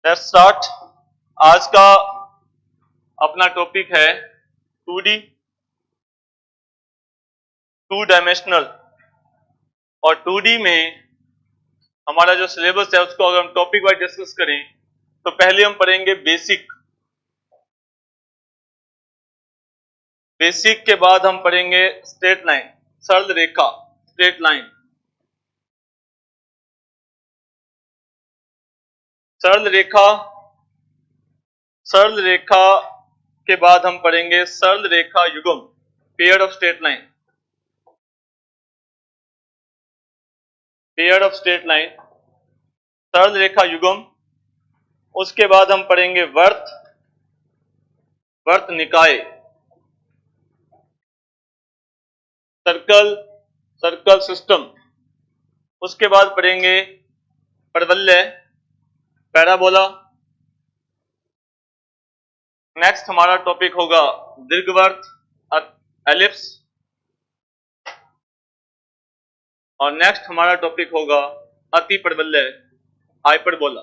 Let's start. आज का अपना टॉपिक है 2D, टू डायमेंशनल। और 2D में हमारा जो सिलेबस है उसको अगर हम टॉपिक वाइज डिस्कस करें तो पहले हम पढ़ेंगे बेसिक। बेसिक के बाद हम पढ़ेंगे स्ट्रेट लाइन, सरल रेखा, स्ट्रेट लाइन। सरल रेखा, सरल रेखा के बाद हम पढ़ेंगे सरल रेखा युग्म, pair of straight line, pair of straight line, सरल रेखा युग्म। उसके बाद हम पढ़ेंगे वर्त, वर्त निकाय, सर्कल, सर्कल सिस्टम। उसके बाद पढ़ेंगे परवलय, पैराबोला। नेक्स्ट हमारा टॉपिक होगा दीर्घवृत्त, एलिप्स। और नेक्स्ट हमारा टॉपिक होगा अति परवलय, हाइपरबोला।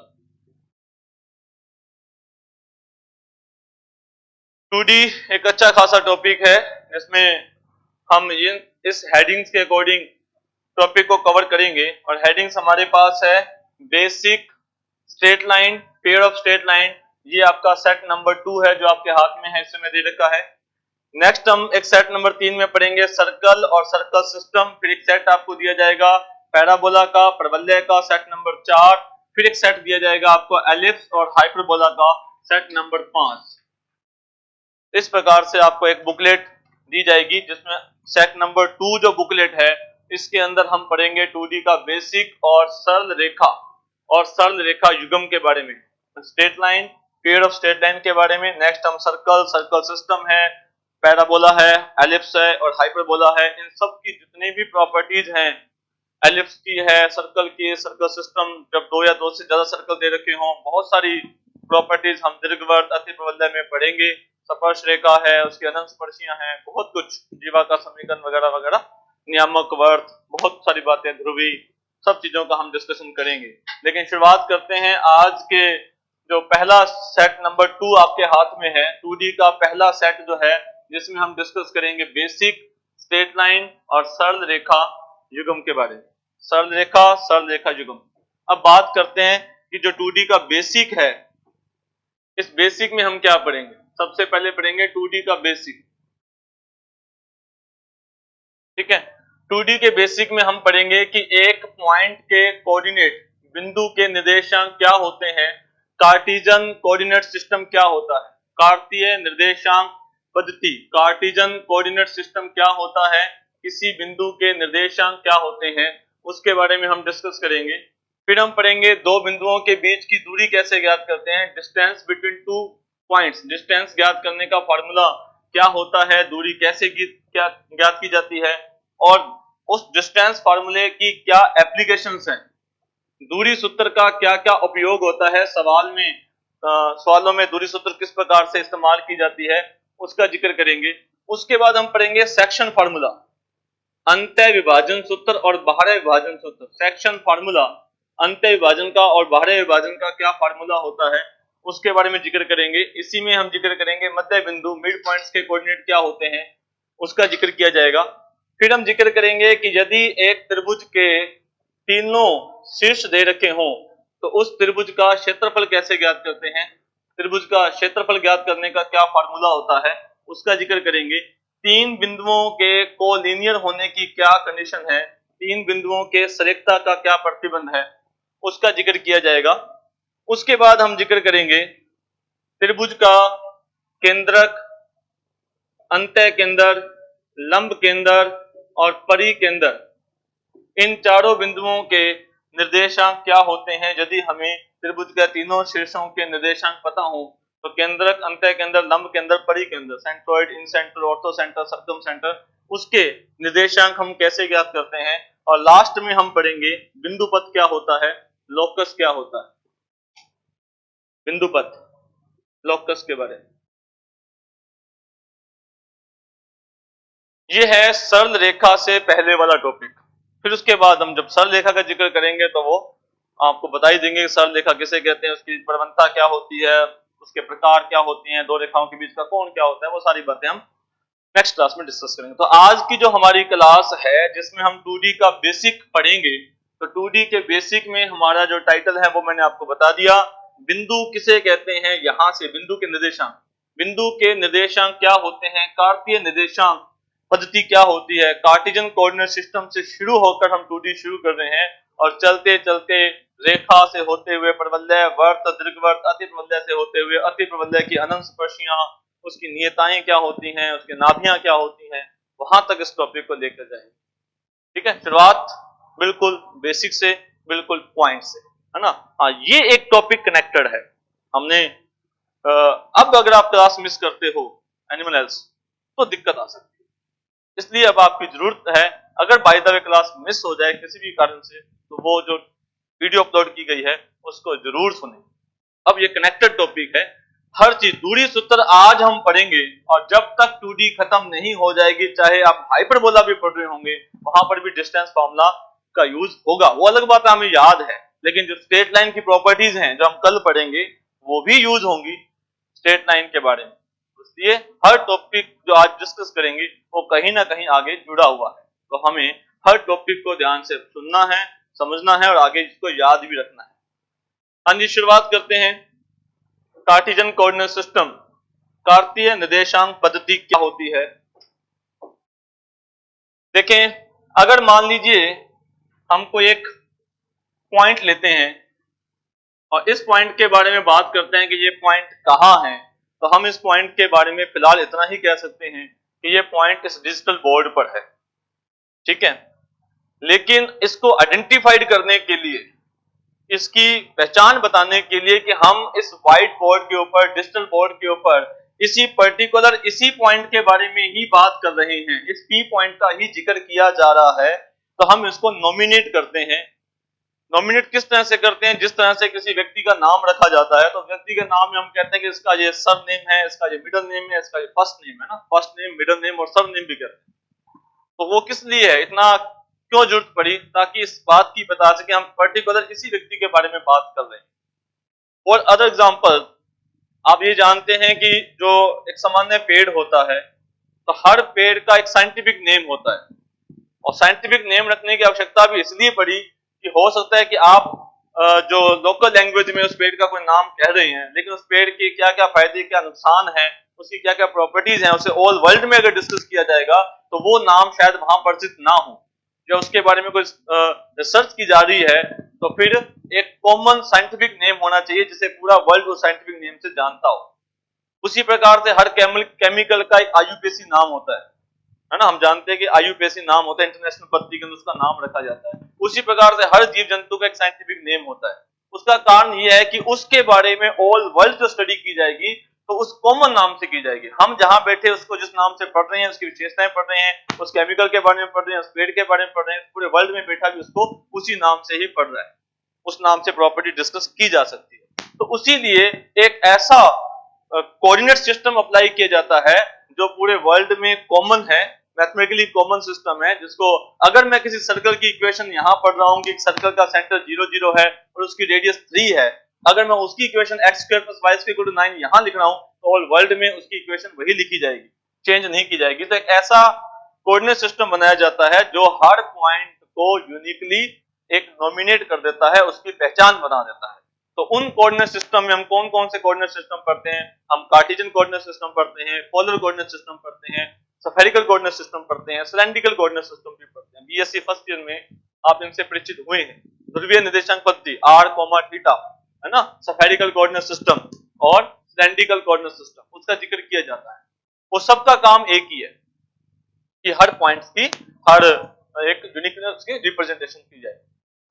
2D एक अच्छा खासा टॉपिक है जिसमें हम इस हेडिंग्स के अकॉर्डिंग टॉपिक को कवर करेंगे। और हेडिंग्स हमारे पास है basic, straight line, pair of straight line. ये आपका सेट नंबर 2 है जो आपके हाथ में है, इसमें दे रखा है। नेक्स्ट हम एक सेट नंबर 3 में पढ़ेंगे सर्कल और सर्कल सिस्टम। फिर एक सेट आपको दिया जाएगा पैराबोला का, परवलय का, सेट नंबर 4। फिर एक सेट दिया जाएगा आपको एलिप्स और हाइपरबोला का, सेट नंबर 5। इस प्रकार से आपको एक बुकलेट दी जाएगी जिसमें सेट नंबर 2 जो बुकलेट है इसके अंदर हम पढ़ेंगे 2D का बेसिक और सरल रेखा और सरल रेखा युग्म के बारे में, straight line, pair of straight line के बारे में। नेक्स्ट हम सर्कल, सर्कल सिस्टम है, पैराबोला है, एलिप्स है और हाइपरबोला है। इन सब की जितनी भी प्रॉपर्टीज हैं, एलिप्स की है, सर्कल की, सर्कल सिस्टम जब 2 या 2 से ज्यादा सर्कल दे रखे हों, बहुत सारी प्रॉपर्टीज हम दीर्घवृत्त, अति परवलय में पढ़ेंगे। स्पर्श रेखा है, उसकी अनंत स्पर्शियां हैं, बहुत कुछ, जीवा का समीकरण वगैरह वगैरह, नियामक वर्त, बहुत सारी बातें, ध्रुवी, सब चीजों का हम डिस्कशन करेंगे। लेकिन शुरुआत करते हैं आज के जो पहला सेट नंबर 2 आपके हाथ में है, 2D का पहला सेट जो है जिसमें हम डिस्कस करेंगे बेसिक, स्ट्रेट लाइन और सरल रेखा युग्म के बारे में। सरल रेखा, सरल रेखा युग्म। अब बात करते हैं कि जो 2D का बेसिक है, इस बेसिक में हम क्या पढ़ेंगे। सबसे पहले पढ़ेंगे 2D का बेसिक, ठीक है। 2D के बेसिक में हम पढ़ेंगे कि एक पॉइंट के कोऑर्डिनेट, बिंदु के निर्देशांक क्या होते हैं, कार्टेशियन कोऑर्डिनेट सिस्टम क्या होता है, कार्तीय निर्देशांक पद्धति, कार्टेशियन कोऑर्डिनेट सिस्टम क्या होता है, किसी बिंदु के निर्देशांक क्या होते हैं, उसके बारे में हम डिस्कस करेंगे। फिर हम पढ़ेंगे दो बिंदुओं के बीच की दूरी कैसे ज्ञात करते हैं, distance between two points, distance ज्ञात करने का फॉर्मूला क्या होता है, दूरी कैसे ज्ञात की जाती है, और उस डिस्टेंस फार्मूले की क्या एप्लीकेशंस हैं, दूरी सूत्र का क्या क्या उपयोग होता है, सवाल में सवालों में दूरी सूत्र किस प्रकार से इस्तेमाल की जाती है, उसका जिक्र करेंगे। उसके बाद हम पढ़ेंगे सेक्शन फार्मूला, अंतः विभाजन सूत्र और बाह्य विभाजन सूत्र। सेक्शन फार्मूला, अंतः विभाजन का और बाह्य विभाजन का क्या फार्मूला होता है, उसके बारे में जिक्र करेंगे। इसी में हम जिक्र करेंगे मध्य बिंदु, मिड पॉइंट्स के कोऑर्डिनेट क्या होते हैं, उसका जिक्र किया जाएगा। फिर हम जिक्र करेंगे कि यदि एक त्रिभुज के तीनों शीर्ष दे रखे हों तो उस त्रिभुज का क्षेत्रफल कैसे ज्ञात करते हैं, त्रिभुज का क्षेत्रफल ज्ञात करने का क्या फार्मूला होता है, उसका जिक्र करेंगे। तीन बिंदुओं के कोलिनियर होने की क्या कंडीशन है, तीन बिंदुओं के सरेखता का क्या प्रतिबंध है, उसका जिक्र किया जाएगा। उसके बाद हम जिक्र करेंगे त्रिभुज का केंद्रक, अंतः केंद्र, लंब केंद्र और परिकेंद्र, इन चारों बिंदुओं के निर्देशांक क्या होते हैं। यदि हमें त्रिभुज के तीनों शीर्षों के निर्देशांक पता हो तो केंद्रक, अंतः केंद्र, लंब केंद्र, परिकेंद्र, centroid, incentre, orthocentre, circumcentre, उसके निर्देशांक हम कैसे ज्ञात करते हैं। और लास्ट में हम पढ़ेंगे बिंदुपथ क्या होता है, लोकस क्या होता है, बिंदुपथ, लोकस के बारे में। ये है सरल रेखा से पहले वाला टॉपिक। फिर उसके बाद हम जब सरल रेखा का जिक्र करेंगे तो वो आपको बता ही देंगे सरल रेखा किसे कहते हैं, उसकी प्रवणता क्या होती है, उसके प्रकार क्या होती हैं, दो रेखाओं के बीच का कोण क्या होता है, वो सारी बातें हम नेक्स्ट क्लास में डिस्कस करेंगे। तो आज की जो हमारी क्लास है जिसमें हम 2D का बेसिक पढ़ेंगे, तो 2D के बेसिक में हमारा जो टाइटल है वो मैंने आपको बता दिया। बिंदु किसे कहते हैं, यहां से बिंदु के निर्देशांक, बिंदु के निर्देशांक क्या होते हैं, कार्तीय निर्देशांक पद्धति क्या होती है, कार्टेशियन कोऑर्डिनेट सिस्टम से शुरू होकर हम 2D शुरू कर रहे हैं और चलते चलते रेखा से होते हुए प्रवलय, वर्त, दीर्घवृत्त, अति प्रवलय से होते हुए अति प्रवलय की अनंत स्पर्शियां, उसकी नियताएं क्या होती हैं, उसके नाभियां क्या होती हैं, वहां तक इस टॉपिक को लेकर जाएंगे। ठीक है, शुरुआत बिल्कुल बेसिक से, बिल्कुल पॉइंट से, है ना। हाँ, ये एक टॉपिक कनेक्टेड है। हमने अब अगर आप क्लास मिस करते हो एनिमल हेल्थ तो दिक्कत आ सकती है, इसलिए अब आपकी जरूरत है, अगर by the way class miss हो जाए किसी भी कारण से, तो वो जो वीडियो अपलोड की गई है उसको जरूर सुनें। अब ये कनेक्टेड टॉपिक है, हर चीज दूरी सूत्र आज हम पढ़ेंगे और जब तक 2D खत्म नहीं हो जाएगी, चाहे आप हाइपरबोला भी पढ़ रहे होंगे, वहां पर भी डिस्टेंस फार्मूला का यूज होगा। वो अलग बात हमें याद है, लेकिन जो स्ट्रेट लाइन की प्रॉपर्टीज हैं जो हम कल पढ़ेंगे वो भी यूज होंगी स्ट्रेट लाइन के बारे में। इसलिए हर टॉपिक जो आज डिस्कस करेंगे वो कहीं ना कहीं आगे जुड़ा हुआ है, तो हमें हर टॉपिक को ध्यान से सुनना है, समझना है और आगे इसको याद भी रखना है। हाँ जी, शुरुआत करते हैं। कार्टेशियन कोऑर्डिनेट सिस्टम, कार्तीय निर्देशांक पद्धति क्या होती है। देखें, अगर मान लीजिए हमको एक पॉइंट लेते हैं और इस पॉइंट के बारे में बात करते हैं कि ये पॉइंट कहाँ है, तो हम इस पॉइंट के बारे में फिलहाल इतना ही कह सकते हैं कि ये पॉइंट इस डिजिटल बोर्ड पर है। ठीक है, लेकिन इसको आइडेंटिफाइड करने के लिए, इसकी पहचान बताने के लिए कि हम इस व्हाइट बोर्ड के ऊपर, डिजिटल बोर्ड के ऊपर इसी पर्टिकुलर इसी पॉइंट के बारे में ही बात कर रहे हैं, इस पी पॉइंट का ही जिक्र किया जा रहा है, तो हम इसको नॉमिनेट करते हैं। नॉमिनेट किस तरह से करते हैं, जिस तरह से किसी व्यक्ति का नाम रखा जाता है, तो व्यक्ति के नाम में हम कहते हैं कि इसका ये सर नेम है, इसका ये मिडिल नेम है, इसका ये फर्स्ट नेम है ना, फर्स्ट नेम, मिडिल नेम और सर नेम भी कहते हैं। तो वो किस लिए है, इतना क्यों जरूरत पड़ी, ताकि इस बात की बता सके हम पर्टिकुलर इसी व्यक्ति के बारे में बात कर रहे हैं। और अदर एग्जांपल, आप ये जानते हैं कि जो एक सामान्य पेड़ होता है, तो हर पेड़ का एक साइंटिफिक नेम होता है, और साइंटिफिक नेम रखने की आवश्यकता भी इसलिए पड़ी कि हो सकता है कि आप जो लोकल लैंग्वेज में उस पेड़ का कोई नाम कह रहे हैं, लेकिन उस पेड़ के क्या क्या फायदे, क्या नुकसान है, उसकी क्या क्या प्रॉपर्टीज हैं, उसे ऑल वर्ल्ड में अगर डिस्कस किया जाएगा तो वो नाम शायद वहां परिचित ना हो, या उसके बारे में कोई रिसर्च की जा रही है, तो फिर एक कॉमन साइंटिफिक नेम होना चाहिए जिसे पूरा वर्ल्ड उस साइंटिफिक नेम से जानता हो। उसी प्रकार से हर केमिकल का एक आईयूपीएसी नाम होता है ना, हम जानते हैं कि आईयूपीएसी नाम होता है, इंटरनेशनल पद्धति के अंदर उसका नाम रखा जाता है। उसी प्रकार से हर जीव जंतु का एक साइंटिफिक नेम होता है। उसका कारण यह है कि उसके बारे में ऑल वर्ल्ड जो स्टडी की जाएगी तो उस कॉमन नाम से की जाएगी। हम जहां बैठे उसको जिस नाम से पढ़ रहे हैं, उसकी विशेषताएं पढ़ रहे हैं, उस केमिकल के बारे में पढ़ रहे हैं, उस पेड़ के बारे में पढ़ रहे हैं, पूरे वर्ल्ड में बैठा भी उसको उसी नाम से ही पढ़ रहा है, उस नाम से प्रॉपर्टी डिस्कस की जा सकती है। तो उसी लिए एक ऐसा कोऑर्डिनेट सिस्टम अप्लाई किया जाता है जो पूरे वर्ल्ड में कॉमन है, मैथमेटिकली कॉमन सिस्टम है, जिसको अगर मैं किसी सर्कल की इक्वेशन यहां पढ़ रहा हूं कि एक सर्कल का सेंटर 0 0 है और उसकी रेडियस 3 है, अगर मैं उसकी इक्वेशन x² + y² = 9 यहां लिख रहा हूं तो ऑल वर्ल्ड में उसकी इक्वेशन वही लिखी जाएगी, चेंज नहीं की जाएगी। तो एक ऐसा कोऑर्डिनेट सिस्टम बनाया जाता है जो हर पॉइंट को यूनिकली एक नॉमिनेट कर देता है, उसकी पहचान बना देता है। तो उन कोऑर्डिनेट सिस्टम में हम कौन कौन से कोऑर्डिनेट सिस्टम पढ़ते हैं, हम कार्टेशियन कोऑर्डिनेट सिस्टम पढ़ते हैं, पोलर कोऑर्डिनेट सिस्टम पढ़ते हैं, स्फेरिकल कोऑर्डिनेट सिस्टम पढ़ते हैं, सिलेंड्रिकल कोऑर्डिनेट सिस्टम भी पढ़ते हैं। बीएससी फर्स्ट ईयर में आप इनसे परिचित हुए हैं। ध्रुवीय निर्देशांक पद्धति r, है ना, स्फेरिकल कोऑर्डिनेट सिस्टम और सिलेंड्रिकल कोऑर्डिनेट सिस्टम, उसका जिक्र किया जाता है। वो सबका काम एक ही है कि हर पॉइंट्स की हर एक यूनिकनेस की रिप्रेजेंटेशन की जाए।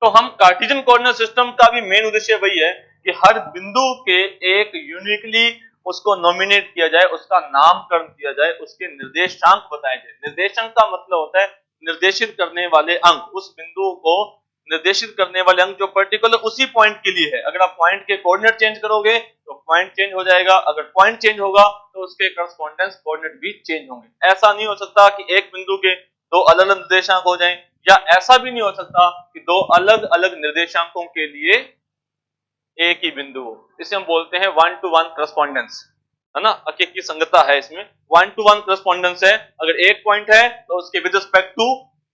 तो हम कार्टेशियन कोऑर्डिनेट सिस्टम का भी मेन उद्देश्य वही है कि हर बिंदु के एक यूनिकली उसको नॉमिनेट किया जाए, उसका नामकरण किया जाए, उसके निर्देशांक बताए जाए। निर्देशांक का मतलब होता है निर्देशित करने वाले अंक, उस बिंदु को निर्देशित करने वाले अंक जो पर्टिकुलर उसी पॉइंट के लिए है। अगर आप पॉइंट के कोऑर्डिनेट चेंज करोगे तो पॉइंट चेंज हो जाएगा, अगर पॉइंट चेंज होगा तो उसके करस्पॉन्डेंस कोऑर्डिनेट भी चेंज होंगे। ऐसा नहीं हो सकता कि एक बिंदु के दो अलग अलग निर्देशांक हो जाएं, या ऐसा भी नहीं हो सकता कि दो अलग अलग निर्देशांकों के लिए एक ही बिंदु हो। इसे हम बोलते हैं वन टू वन करस्पॉन्डेंस, है ना। की संगतता है इसमें। वन टू वन करस्पॉन्डेंस है, अगर एक पॉइंट है तो उसके विद रिस्पेक्ट टू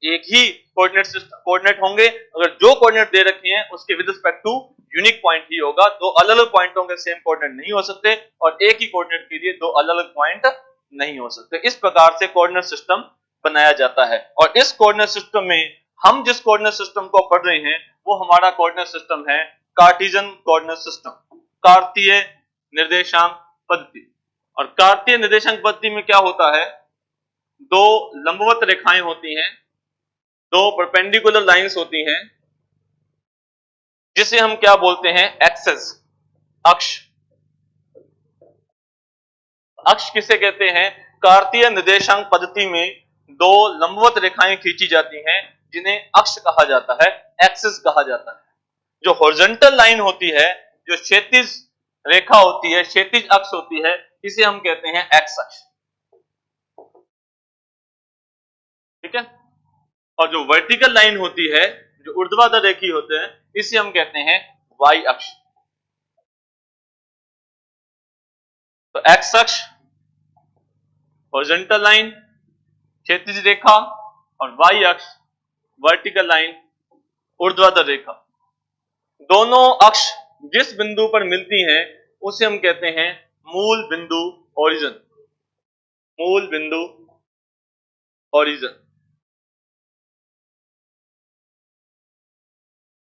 एक ही कोऑर्डिनेट होंगे, अगर जो कोऑर्डिनेट दे रखे हैं उसके with respect to unique point ही होगा। दो अलग अलग पॉइंटों के सेम कोऑर्डिनेट नहीं हो सकते और एक ही कोऑर्डिनेट के लिए दो अलग अलग पॉइंट नहीं हो सकते। इस प्रकार से कोऑर्डिनेट सिस्टम बनाया जाता है। और इस कोऑर्डिनेट सिस्टम में हम जिस कोऑर्डिनेट सिस्टम को पढ़ रहे हैं वो हमारा कोऑर्डिनेट सिस्टम है कार्टेशियन कोऑर्डिनेट सिस्टम, कार्तीय निर्देशांक पद्धति। और कार्तीय निर्देशांक पद्धति में क्या होता है, दो लंबवत रेखाएं होती हैं, दो परपेंडिकुलर लाइंस होती हैं, जिसे हम क्या बोलते हैं, एक्सेस, अक्ष। अक्ष किसे कहते हैं, कार्तीय निर्देशांक पद्धति में दो लंबवत रेखाएं खींची जाती हैं जिन्हें अक्ष कहा जाता है, एक्सिस कहा जाता है। जो हॉरिजॉन्टल लाइन होती है, जो क्षैतिज रेखा होती है, क्षैतिज अक्ष होती है, इसे हम कहते हैं एक्स अक्ष, ठीक है। और जो वर्टिकल लाइन होती है, जो ऊर्ध्वाधर रेखी होते हैं, इसे हम कहते हैं वाई अक्ष। तो एक्स अक्ष हॉरिजॉन्टल लाइन, क्षैतिज रेखा, और वाई अक्ष वर्टिकल लाइन, ऊर्ध्वाधर रेखा। दोनों अक्ष जिस बिंदु पर मिलती हैं उसे हम कहते हैं मूल बिंदु ओरिजिन, मूल बिंदु ओरिजिन,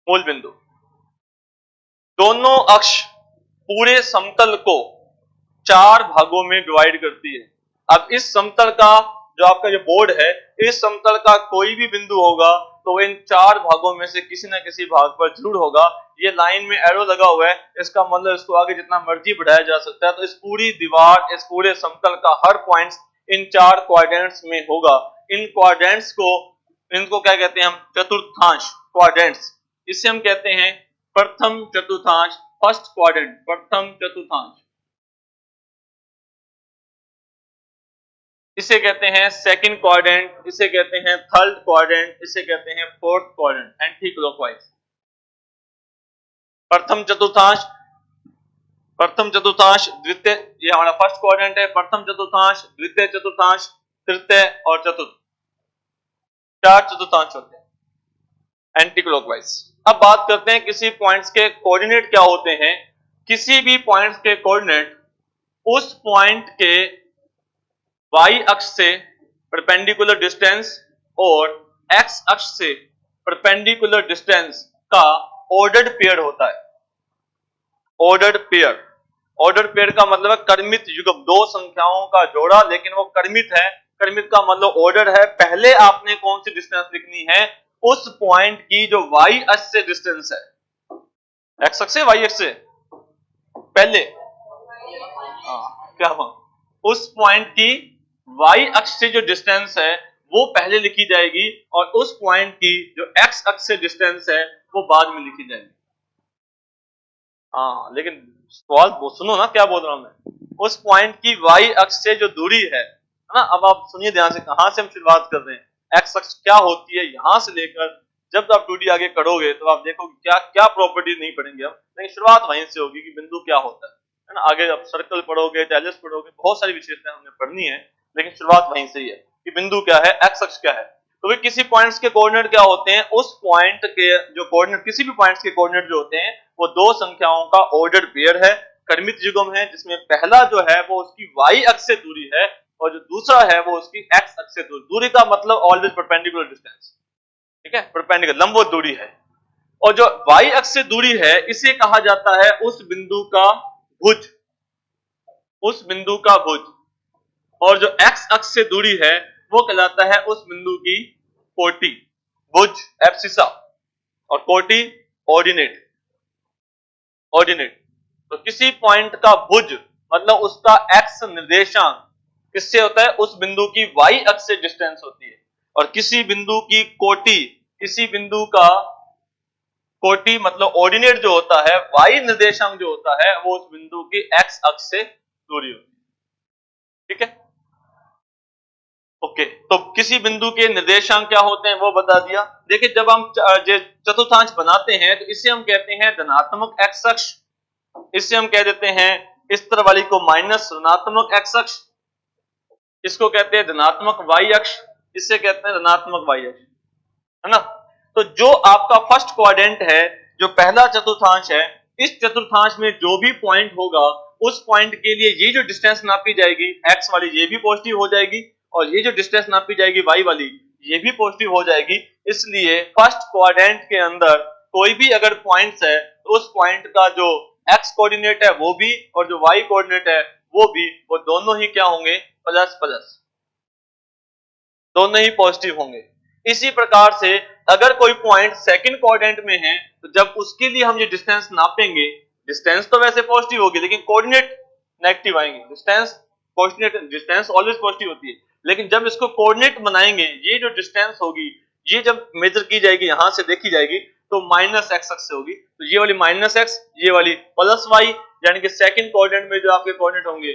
मूल बिंदु। दोनों अक्ष पूरे समतल को चार भागों में डिवाइड करती है। अब इस समतल का जो आपका जो बोर्ड है, इस समतल का कोई भी बिंदु होगा तो इन चार भागों में से किसी न किसी भाग पर जरूर होगा। ये लाइन में एरो लगा हुआ है, इसका मतलब इसको आगे जितना मर्जी बढ़ाया जा सकता है। तो इस पूरी दीवार, इस पूरे समतल का हर पॉइंट इन चार क्वाड्रेंट्स में होगा। इन क्वाड्रेंट्स को, इनको क्या कहते हैं हम, चतुर्थांश क्वाड्रेंट्स। इसे हम कहते हैं प्रथम चतुर्थांश, फर्स्ट क्वाड्रेंट, प्रथम चतुर्थांश। इसे कहते हैं सेकंड क्वाड्रेंट, इसे कहते हैं थर्ड क्वाड्रेंट, इसे कहते हैं फोर्थ क्वाड्रेंट, एंटी क्लॉकवाइज। प्रथम चतुर्थांश, प्रथम चतुर्थांश, द्वितीय, ये हमारा फर्स्ट क्वाड्रेंट है। प्रथम चतुर्थांश, द्वितीय चतुर्थांश, तृतीय और चतुर्थ, चार चतुर्थांश होते हैं एंटी क्लॉकवाइज। अब बात करते हैं किसी पॉइंट्स के कोऑर्डिनेट क्या होते हैं। किसी भी पॉइंट्स के कोऑर्डिनेट उस पॉइंट के y अक्ष से परपेंडिकुलर डिस्टेंस और x अक्ष से परपेंडिकुलर डिस्टेंस का ऑर्डर्ड पेयर होता है। ऑर्डर्ड पेयर, ऑर्डर्ड पेयर का मतलब है क्रमित युग्म, दो संख्याओं का जोड़ा, लेकिन वो क्रमित है। क्रमित का मतलब ऑर्डर है। पहले आपने कौन सी डिस्टेंस लिखनी है, उस पॉइंट की जो y अक्ष से डिस्टेंस है, x अक्ष से y अक्ष से पहले, क्या हुआ, उस पॉइंट की y अक्ष से जो डिस्टेंस है वो पहले लिखी जाएगी और उस पॉइंट की जो x अक्ष से डिस्टेंस है वो बाद में लिखी जाएगी। लेकिन सवाल सुनो ना, क्या बोल रहा हूं मैं। उस पॉइंट की y अक्ष से जो दूरी है ना, अब आप सुनिए ध्यान से, कहां से हम शुरुआत कर रहे हैं। x अक्ष क्या होती है, यहां से लेकर जब आप 2D आगे करोगे तो आप देखोगे क्या क्या प्रॉपर्टी नहीं पढ़ेंगे हम, लेकिन शुरुआत वहीं से होगी कि बिंदु क्या होता है ना। आगे आप सर्कल पढ़ोगे, टेलिस पढ़ोगे, बहुत सारी विशेषताएं हमने पढ़नी है, लेकिन शुरुआत वहीं से ही है कि बिंदु क्या है, एक्स अक्ष क्या है। तो वे किसी पॉइंट्स के कोऑर्डिनेट क्या होते हैं, उस पॉइंट के जो कोऑर्डिनेट, किसी भी पॉइंट्स के कोऑर्डिनेट जो होते हैं वो दो संख्याओं का ऑर्डर्ड पेयर है, क्रमित युग्म है, जिसमें पहला जो है वो उसकी y अक्ष से दूरी है और जो दूसरा है वो उसकी x अक्ष से दूरी। दूरी का मतलब ऑलवेज परपेंडिकुलर डिस्टेंस, ठीक है, परपेंडिकुलर लंबवत दूरी है। और जो y अक्ष से दूरी है इसे कहा जाता है उस बिंदु का भुज, उस बिंदु का भुज। और जो x अक्ष से दूरी है वो कहलाता है उस बिंदु की कोटि, भुज एब्सिसा, और कोटि ऑर्डिनेट, ऑर्डिनेट। तो किसी पॉइंट का भुज मतलब उसका x निर्देशांक किससे होता है, उस बिंदु की y अक्ष से डिस्टेंस होती है। और किसी बिंदु की कोटि, किसी बिंदु का कोटि मतलब ऑर्डिनेट जो होता है, y निर्देशांक जो होता है वो उस बिंदु की x अक्ष से दूरी होती है, ठीक है। ओके, तो किसी बिंदु के निर्देशांक क्या होते हैं वो बता दिया। देखिए जब हम चतुर्थांश बनाते हैं तो इसे हम कहते हैं धनात्मक एक्स अक्ष, इससे हम कह देते हैं इस तरह वाली को माइनस ऋणात्मक एक्स अक्ष, इसको कहते हैं धनात्मक वाई अक्ष, इससे कहते हैं ऋणात्मक वाई अक्ष, है ना। तो जो आपका फर्स्ट क्वाड्रेंट है, जो पहला चतुर्थांश है, इस चतुर्थांश में जो भी पॉइंट होगा उस पॉइंट के लिए ये जो डिस्टेंस नापी जाएगी एक्स वाली ये भी पॉजिटिव हो जाएगी, और ये जो डिस्टेंस नापी जाएगी वाई वाली ये भी पॉजिटिव हो जाएगी। इसलिए फर्स्ट क्वाड्रेंट के अंदर कोई भी अगर पॉइंट्स है तो उस पॉइंट का जो एक्स कोऑर्डिनेट है वो भी और जो वाई कोऑर्डिनेट है वो भी, वो दोनों ही क्या होंगे, प्लस प्लस, दोनों ही पॉजिटिव होंगे। इसी प्रकार से अगर कोई पॉइंट सेकंड क्वाड्रेंट में है तो जब उसके लिए हम ये डिस्टेंस नापेंगे, डिस्टेंस तो वैसे पॉजिटिव होगी लेकिन कोऑर्डिनेट नेगेटिव आएंगे। डिस्टेंस ऑलवेज पॉजिटिव होती है, लेकिन जब इसको कोऑर्डिनेट बनाएंगे, ये जो डिस्टेंस होगी ये जब मेजर की जाएगी, यहां से देखी जाएगी तो माइनस एक्स अक्ष से होगी, तो ये वाली माइनस एक्स, ये वाली प्लस वाई, यानी कि सेकंड क्वाड्रेंट में जो आपके कोऑर्डिनेट होंगे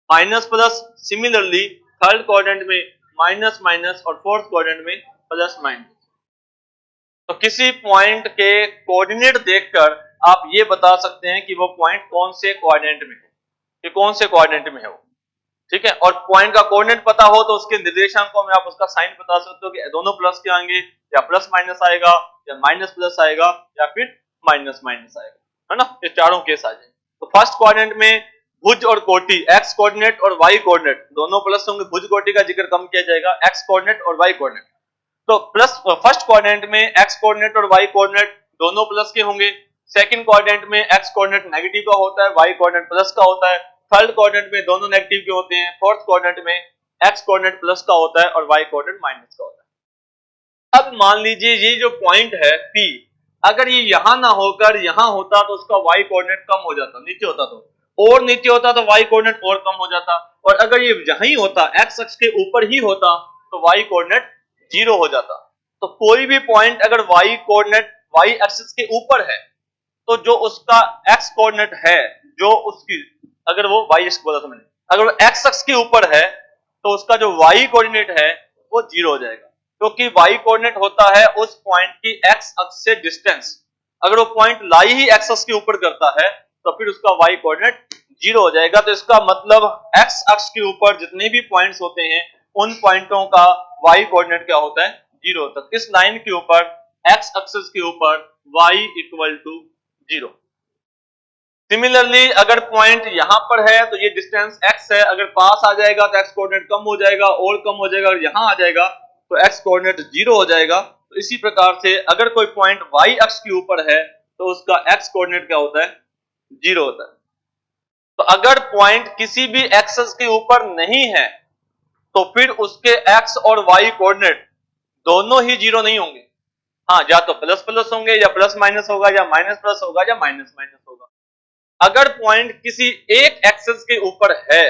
minus plus, similarly third quadrant में माइनस माइनस और फोर्थ क्वाड्रेंट में प्लस माइनस। तो किसी पॉइंट के कोऑर्डिनेट देखकर आप ये बता सकते हैं कि वो पॉइंट कौन से क्वाड्रेंट में है, कि कौन से क्वाड्रेंट में है वो, ठीक है। और पॉइंट का कोऑर्डिनेट पता हो तो उसके निर्देशांकों में आप उसका साइन बता सकते हो कि दोनों प्लस के आएंगे, या प्लस माइनस आएगा, या माइनस प्लस आएगा, या फिर माइनस माइनस आएगा, है ना। ये चारों केस आ जाएंगे। तो फर्स्ट क्वाड्रेंट में भुज और कोटि, एक्स कोऑर्डिनेट और वाई कोऑर्डिनेट दोनों प्लस होंगे। भुज कोटि का जिक्र कम किया जाएगा, एक्स कोऑर्डिनेट और वाई कोऑर्डिनेट। तो प्लस फर्स्ट क्वाड्रेंट में एक्स कोऑर्डिनेट और वाई कोऑर्डिनेट दोनों प्लस के होंगे। सेकंड क्वाड्रेंट में एक्स कोऑर्डिनेट नेगेटिव का होता है, वाई कोऑर्डिनेट प्लस का होता है। थर्ड क्वाड्रेंट में दोनों नेगेटिव के होते हैं। फोर्थ क्वाड्रेंट में एक्स कोऑर्डिनेट प्लस का होता है और वाई कोऑर्डिनेट माइनस का होता है। अब मान लीजिए ये जो पॉइंट है P, अगर ये यहां ना होकर यहां होता तो उसका वाई कोऑर्डिनेट कम हो जाता, नीचे होता तो, और नीचे होता तो वाई कोऑर्डिनेट और कम हो जाता, और अगर ये यहीं होता, एक्स अक्ष के ऊपर ही होता तो वाई कोऑर्डिनेट 0 हो जाता। तो कोई भी पॉइंट अगर वाई कोऑर्डिनेट वाई एक्सिस के ऊपर है तो जो उसका एक्स कोऑर्डिनेट है, जो उसकी, अगर वो वाई एक्स बोला था मैंने, अगर वो एक्स अक्ष के ऊपर है तो उसका जो वाई कोऑर्डिनेट है वो 0 हो जाएगा, क्योंकि वाई कोऑर्डिनेट होता है उस पॉइंट की एक्स अक्ष से डिस्टेंस। अगर वो पॉइंट लाई ही एक्स अक्ष के ऊपर करता है तो फिर उसका वाई कोऑर्डिनेट 0 हो जाएगा। तो इसका मतलब एक्स अक्ष के ऊपर जितने भी पॉइंट्स होते हैं उन पॉइंटों का वाई कोऑर्डिनेट क्या होता है, 0 होता है। इस लाइन के ऊपर, एक्स एक्सिस के ऊपर y इक्वल टू 0। सिमिलरली अगर पॉइंट यहां पर है तो ये डिस्टेंस x है, अगर पास आ जाएगा तो x कोऑर्डिनेट कम हो जाएगा और कम हो जाएगा, और यहां आ जाएगा तो x कोऑर्डिनेट 0 हो जाएगा। तो इसी प्रकार से अगर कोई पॉइंट y अक्ष के ऊपर है तो उसका x कोऑर्डिनेट क्या होता है, 0 होता है। तो अगर पॉइंट किसी भी एक्सिस के ऊपर नहीं है तो फिर उसके x और y कोऑर्डिनेट दोनों ही 0 नहीं होंगे। हाँ, या तो प्लस प्लस होंगे, या प्लस माइनस होगा, या माइनस प्लस होगा, या माइनस माइनस होगा। अगर पॉइंट किसी एक एक्सिस के ऊपर है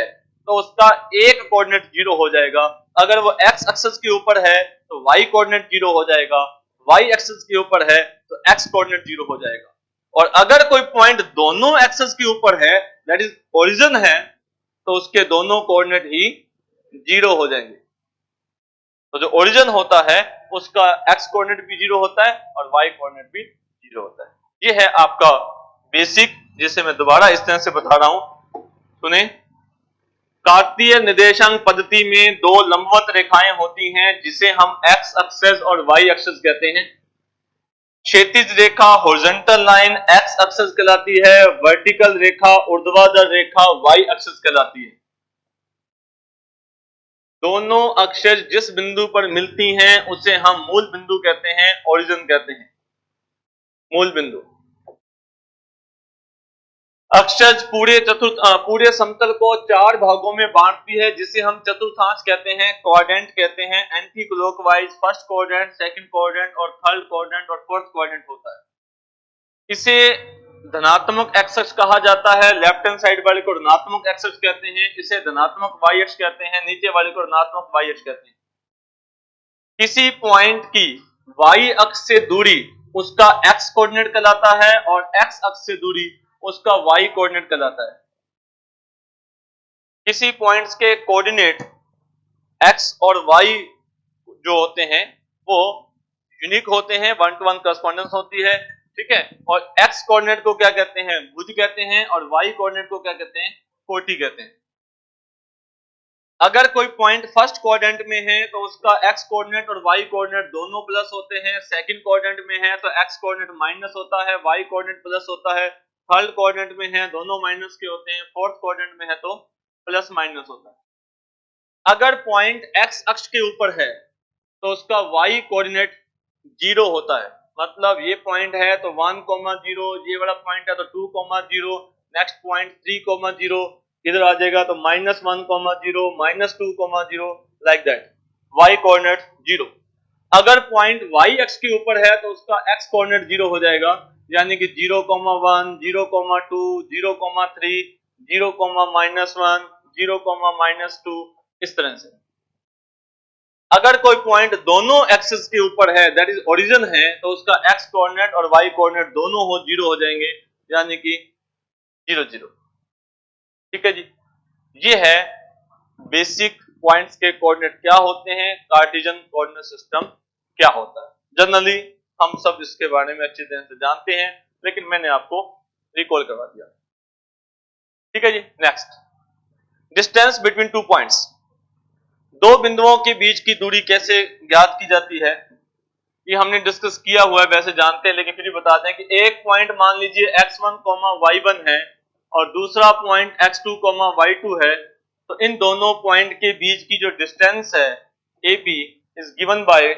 तो उसका एक कोऑर्डिनेट 0 हो जाएगा। अगर वो x एक्सिस के ऊपर है तो y कोऑर्डिनेट 0 हो जाएगा, y एक्सिस के ऊपर है तो x कोऑर्डिनेट 0 हो जाएगा। और अगर कोई पॉइंट दोनों एक्सिस के ऊपर है, दैट इज ओरिजिन है, तो उसके दोनों कोऑर्डिनेट ही 0 हो जाएंगे। तो जो ओरिजिन होता है उसका x कोऑर्डिनेट भी 0 होता है और y कोऑर्डिनेट भी 0 होता है। ये है आपका बेसिक, जिसे मैं दोबारा इस तरह से बता रहा हूं, सुने। कार्तीय निर्देशांक पद्धति में दो लंबवत रेखाएं होती हैं जिसे हम x एक्सिस और y एक्सिस कहते हैं। क्षैतिज रेखा हॉरिजॉन्टल लाइन x एक्सिस कहलाती है, वर्टिकल रेखा ऊर्ध्वाधर रेखा y एक्सिस कहलाती है। दोनों अक्षर जिस बिंदु पर मिलती हैं उसे हम मूल बिंदु कहते हैं, ओरिजिन कहते हैं, मूल बिंदु। अक्षज पूरे समतल को 4 भागों में बांटती है जिसे हम चतुर्थांश कहते हैं, क्वाड्रेंट कहते हैं। Anti clockwise first quadrant, second quadrant और थर्ड क्वाड्रेंट और फोर्थ क्वाड्रेंट होता है। इसे धनात्मक एक्स अक्ष कहा जाता है, लेफ्ट हैंड साइड वाले को ऋणात्मक एक्स अक्ष कहते हैं, इसे धनात्मक वाई अक्ष कहते हैं, नीचे वाले को ऋणात्मक वाई अक्ष कहते हैं। किसी पॉइंट की वाई अक्ष से दूरी उसका एक्स कोऑर्डिनेट कहलाता है और एक्स अक्ष से दूरी उसका वाई कोऑर्डिनेट कहलाता है। किसी पॉइंट्स के कोऑर्डिनेट x और y जो होते हैं वो यूनिक होते हैं, 1 to 1 करस्पॉन्डेंस होती है, ठीक है। और x कोऑर्डिनेट को क्या कहते हैं, भुज कहते हैं, और y कोऑर्डिनेट को क्या कहते हैं, कोटि कहते हैं। अगर कोई पॉइंट फर्स्ट क्वाड्रेंट में है तो उसका x कोऑर्डिनेट और y कोऑर्डिनेट दोनों प्लस होते हैं, सेकंड क्वाड्रेंट में है तो x कोऑर्डिनेट माइनस होता है, y कोऑर्डिनेट प्लस होता है, थर्ड क्वाड्रेंट में है दोनों माइनस के होते हैं, फोर्थ क्वाड्रेंट में है तो प्लस माइनस होता है। अगर पॉइंट x अक्ष के ऊपर है तो उसका y कोऑर्डिनेट 0 होता है, मतलब ये पॉइंट है तो 1,0, ये वाला पॉइंट है तो 2,0, नेक्स्ट पॉइंट 3,0, इधर आ जाएगा तो -1,0, -2,0, लाइक दैट, y कोऑर्डिनेट 0। अगर पॉइंट y अक्ष के ऊपर है तो उसका x कोऑर्डिनेट 0 हो जाएगा, यानी कि 0,1, 0,2, 0,3, 0,-1, 0,-2, इस तरह से। अगर कोई पॉइंट दोनों एक्सिस के ऊपर है, दैट इज ओरिजिन है, तो उसका x कोऑर्डिनेट और y कोऑर्डिनेट दोनों 0 हो जाएंगे, यानी कि 0, 0। ठीक है जी, ये है बेसिक पॉइंट्स के कोऑर्डिनेट क्या होते हैं, कार्टेशियन कोऑर्डिनेट सिस्टम क्या होता है। जनरली हम सब इसके बारे में अच्छी तरह से जानते हैं, लेकिन मैंने आपको रिकॉल करवा दिया। ठीक है जी, next, distance between two points. दो बिंदुओं के बीच की दूरी कैसे ज्ञात की जाती है, ये हमने डिस्कस किया हुआ है, वैसे जानते हैं, लेकिन फिर भी बताते हैं कि एक पॉइंट मान लीजिए x1, y1 है और दूसरा पॉइंट x2, y2 है, तो इन दोनों पॉइंट के बीच की जो डिस्टेंस है AB is given by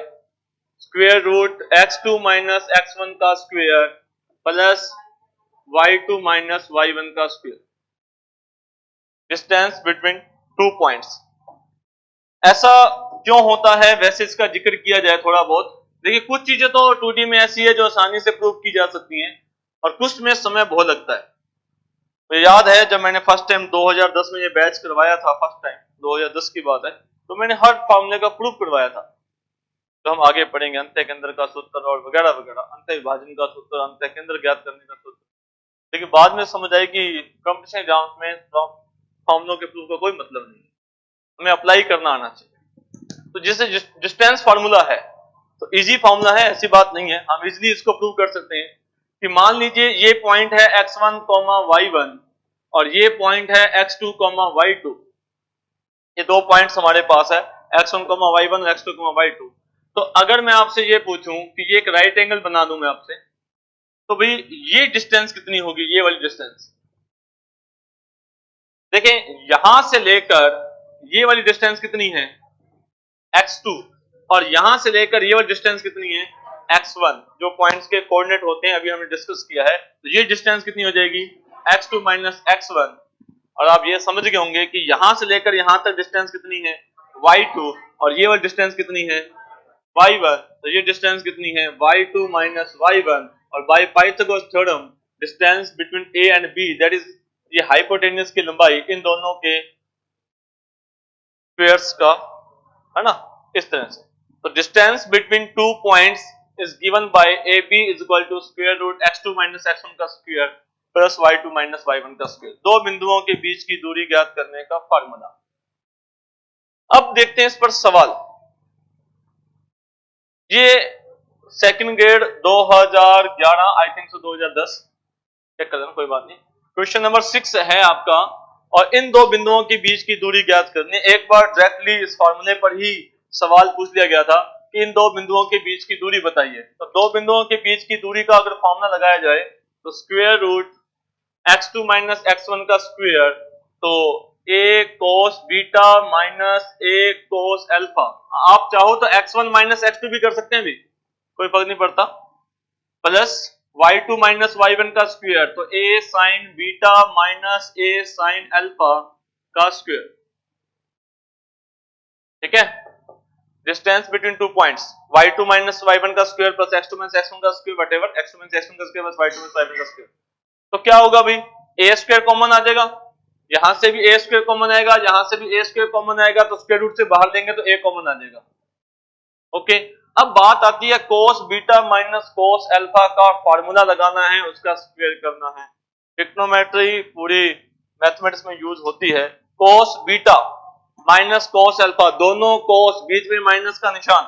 square root x2 minus x1 का square plus y2 minus y1 का square, distance between two points. ऐसा क्यों होता है, वैसे इसका जिक्र किया जाए थोड़ा बहुत। देखिए, कुछ चीजें तो 2D में ऐसी है जो आसानी से प्रूव की जा सकती हैं और कुछ में समय बहुत लगता है। मुझे याद है जब मैंने फर्स्ट टाइम 2010 में ये बैच करवाया था, फर्स्ट टाइम 2010 की बात है, तो मैंने हर फॉर्मूले का प्रूफ करवाया था। तो हम आगे पढ़ेंगे अंत्य केंद्र का सूत्र और वगैरह वगैरह, अंत्य विभाजन का सूत्र, अंत्य केंद्र ज्ञात करने का सूत्र। लेकिन बाद में समझ आई कि कंपटीशन एग्जाम्स में फॉर्मूलों के प्रूफ का कोई मतलब नहीं, हमें अप्लाई करना आना चाहिए। तो जैसे डिस्टेंस फार्मूला है तो इजी फार्मूला है, ऐसी बात नहीं है, हम इजीली इसको प्रूव कर सकते हैं कि मान लीजिए ये पॉइंट है x1, y1 और ये पॉइंट है x2, y2। ये दो पॉइंट्स हमारे पास है, x1, y1 और x2, y2। तो अगर मैं आपसे ये पूछूं कि ये एक राइट एंगल बना दूं मैं आपसे, तो भाई ये डिस्टेंस कितनी होगी, ये वाली डिस्टेंस। देखें, यहां से लेकर ये वाली डिस्टेंस कितनी है, x2, और यहां से लेकर ये वाली डिस्टेंस कितनी है, x1, जो पॉइंट्स के कोऑर्डिनेट होते हैं, अभी हमने डिस्कस किया है। तो ये डिस्टेंस कितनी हो जाएगी, x2 माइनस x1। और आप ये समझ गए होंगे कि यहां से लेकर यहां तक डिस्टेंस कितनी है, y2, और ये वाली डिस्टेंस कितनी है, y1। तो ये डिस्टेंस कितनी है, y2 माइनस y1। और by Pythagoras theorem distance between a and b, that is ये हाइपोटेन्यूज की लंबाई इन दोनों के स्क्वायर्स का, है ना, इस तरह से। तो distance between two points is given by AB is equal to square root x2 minus x1 का square plus y2 minus y1 का स्क्वायर, दो बिंदुओं के बीच की दूरी ज्ञात करने का फार्मूला। अब देखते हैं इस पर सवाल। ये second grade 2011, I think so 2010, check कर लेना, कोई बात नहीं। क्वेश्चन नंबर 6 है आपका, और इन दो बिंदुओं के बीच की दूरी ज्ञात करनी। एक बार डायरेक्टली इस फार्मूले पर ही सवाल पूछ लिया गया था कि इन दो बिंदुओं के बीच की दूरी बताइए। तो दो बिंदुओं के बीच की दूरी का अगर फार्मूला लगाया जाए तो square root x2 minus x1 का स्क्वायर, तो a cos beta minus a cos alpha. आप चाहो तो x1 माइनस x2 भी कर सकते हैं, भी कोई फर्क नहीं पड़ता, प्लस y2 माइनस y1 का स्क्वायर, तो a sin beta minus a sin alpha का स्क्वायर। ठीक है, distance between two points y2 minus y1 का square plus x2 minus x1 का square, whatever, x2 minus x1 का square plus y2 minus y1 का square. तो क्या होगा भाई, a स्क्वायर कॉमन आ जाएगा, यहां से भी a स्क्वायर कॉमन आएगा, यहां से भी a स्क्वायर कॉमन आएगा, तो स्क्वायर रूट से बाहर लेंगे तो a कॉमन आ जाएगा। ओके, अब बात आती है cos beta minus cos alpha का फार्मूला लगाना है, उसका स्क्वायर करना है। ट्रिग्नोमेट्री पूरी मैथमेटिक्स में यूज होती है। cos beta minus cos alpha, दोनों कोस बीच में माइनस का निशान,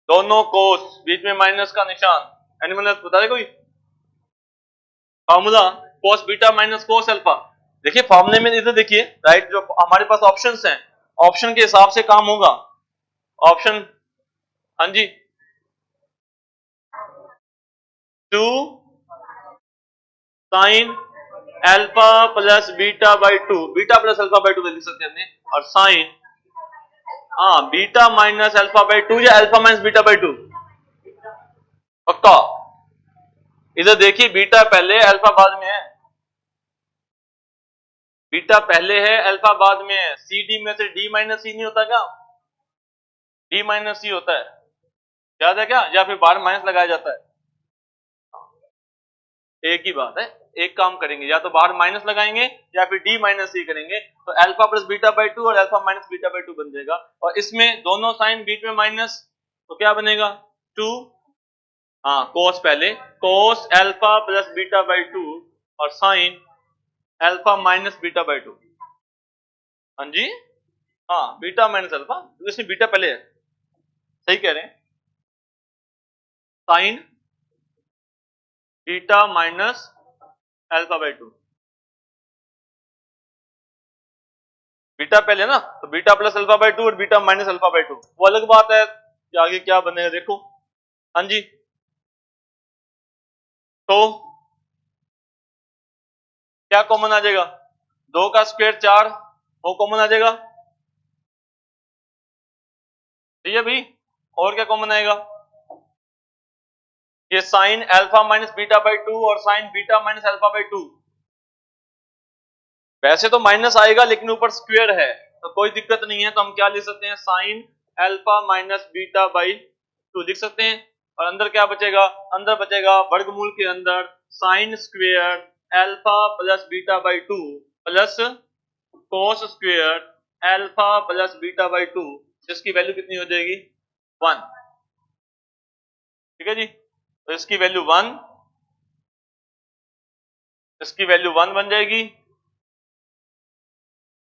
दोनों कोस बीच में माइनस का निशान। एनिमल एल्स बता दे कोई formula, cos beta minus cos alpha. देखिए फॉर्मूले में इधर देखिए राइट, जो हमारे पास ऑप्शंस हैं, ऑप्शन के हिसाब से काम होगा। ऑप्शन, हाँ जी, 2 sine alpha plus beta by 2, beta plus alpha by 2 लिख सकते हैं हमने, और sign beta minus alpha by 2 या अल्फा माइनस बीटा बाई 2, पक्का। इधर देखिए बीटा पहले अल्फा बाद में है, बीटा पहले है अल्फा बाद में है। सी डी में से डी माइनस सी नहीं होता क्या, डी माइनस सी होता है, याद है क्या, या फिर बाहर माइनस लगाया जाता है, एक ही बात है। एक काम करेंगे, या तो बाहर माइनस लगाएंगे या फिर डी माइनस सी करेंगे, तो अल्फा प्लस बीटा बाई 2 और अल्फा माइनस बीटा बाई 2 बन जाएगा। और इसमें दोनों साइन बीच में माइनस, तो क्या बनेगा 2, कोस पहले, cos alpha plus beta by 2 और sine alpha minus beta by 2। हाँ जी, बीटा माइनस अल्फा, इसमें बीटा पहले है, सही कह रहे हैं। Sign beta minus alpha by 2, beta पहले ना, तो बीटा प्लस अल्फा बाई 2 और बीटा माइनस अल्फा बाई 2, वो अलग बात है कि आगे क्या बनेगा देखो। हाँ जी, तो क्या कॉमन आ जाएगा, 2 का स्क्वायर 4, वो कॉमन आ जाएगा, ठीक है भाई। और क्या कॉमन आएगा, ये sine alpha minus beta by 2 और sign beta minus alpha by 2, वैसे तो माइनस आएगा लेकिन ऊपर स्क्वायर है तो कोई दिक्कत नहीं है, तो हम क्या लिख सकते हैं, sine alpha minus beta by 2 लिख सकते हैं। और अंदर क्या बचेगा, अंदर बचेगा वर्गमूल के अंदर sine square alpha plus beta by 2 plus cos square alpha plus beta by 2, जिसकी वैल्यू कितनी हो जाएगी 1, ठीक है जी। तो इसकी वैल्यू 1, इसकी वैल्यू 1 बन जाएगी।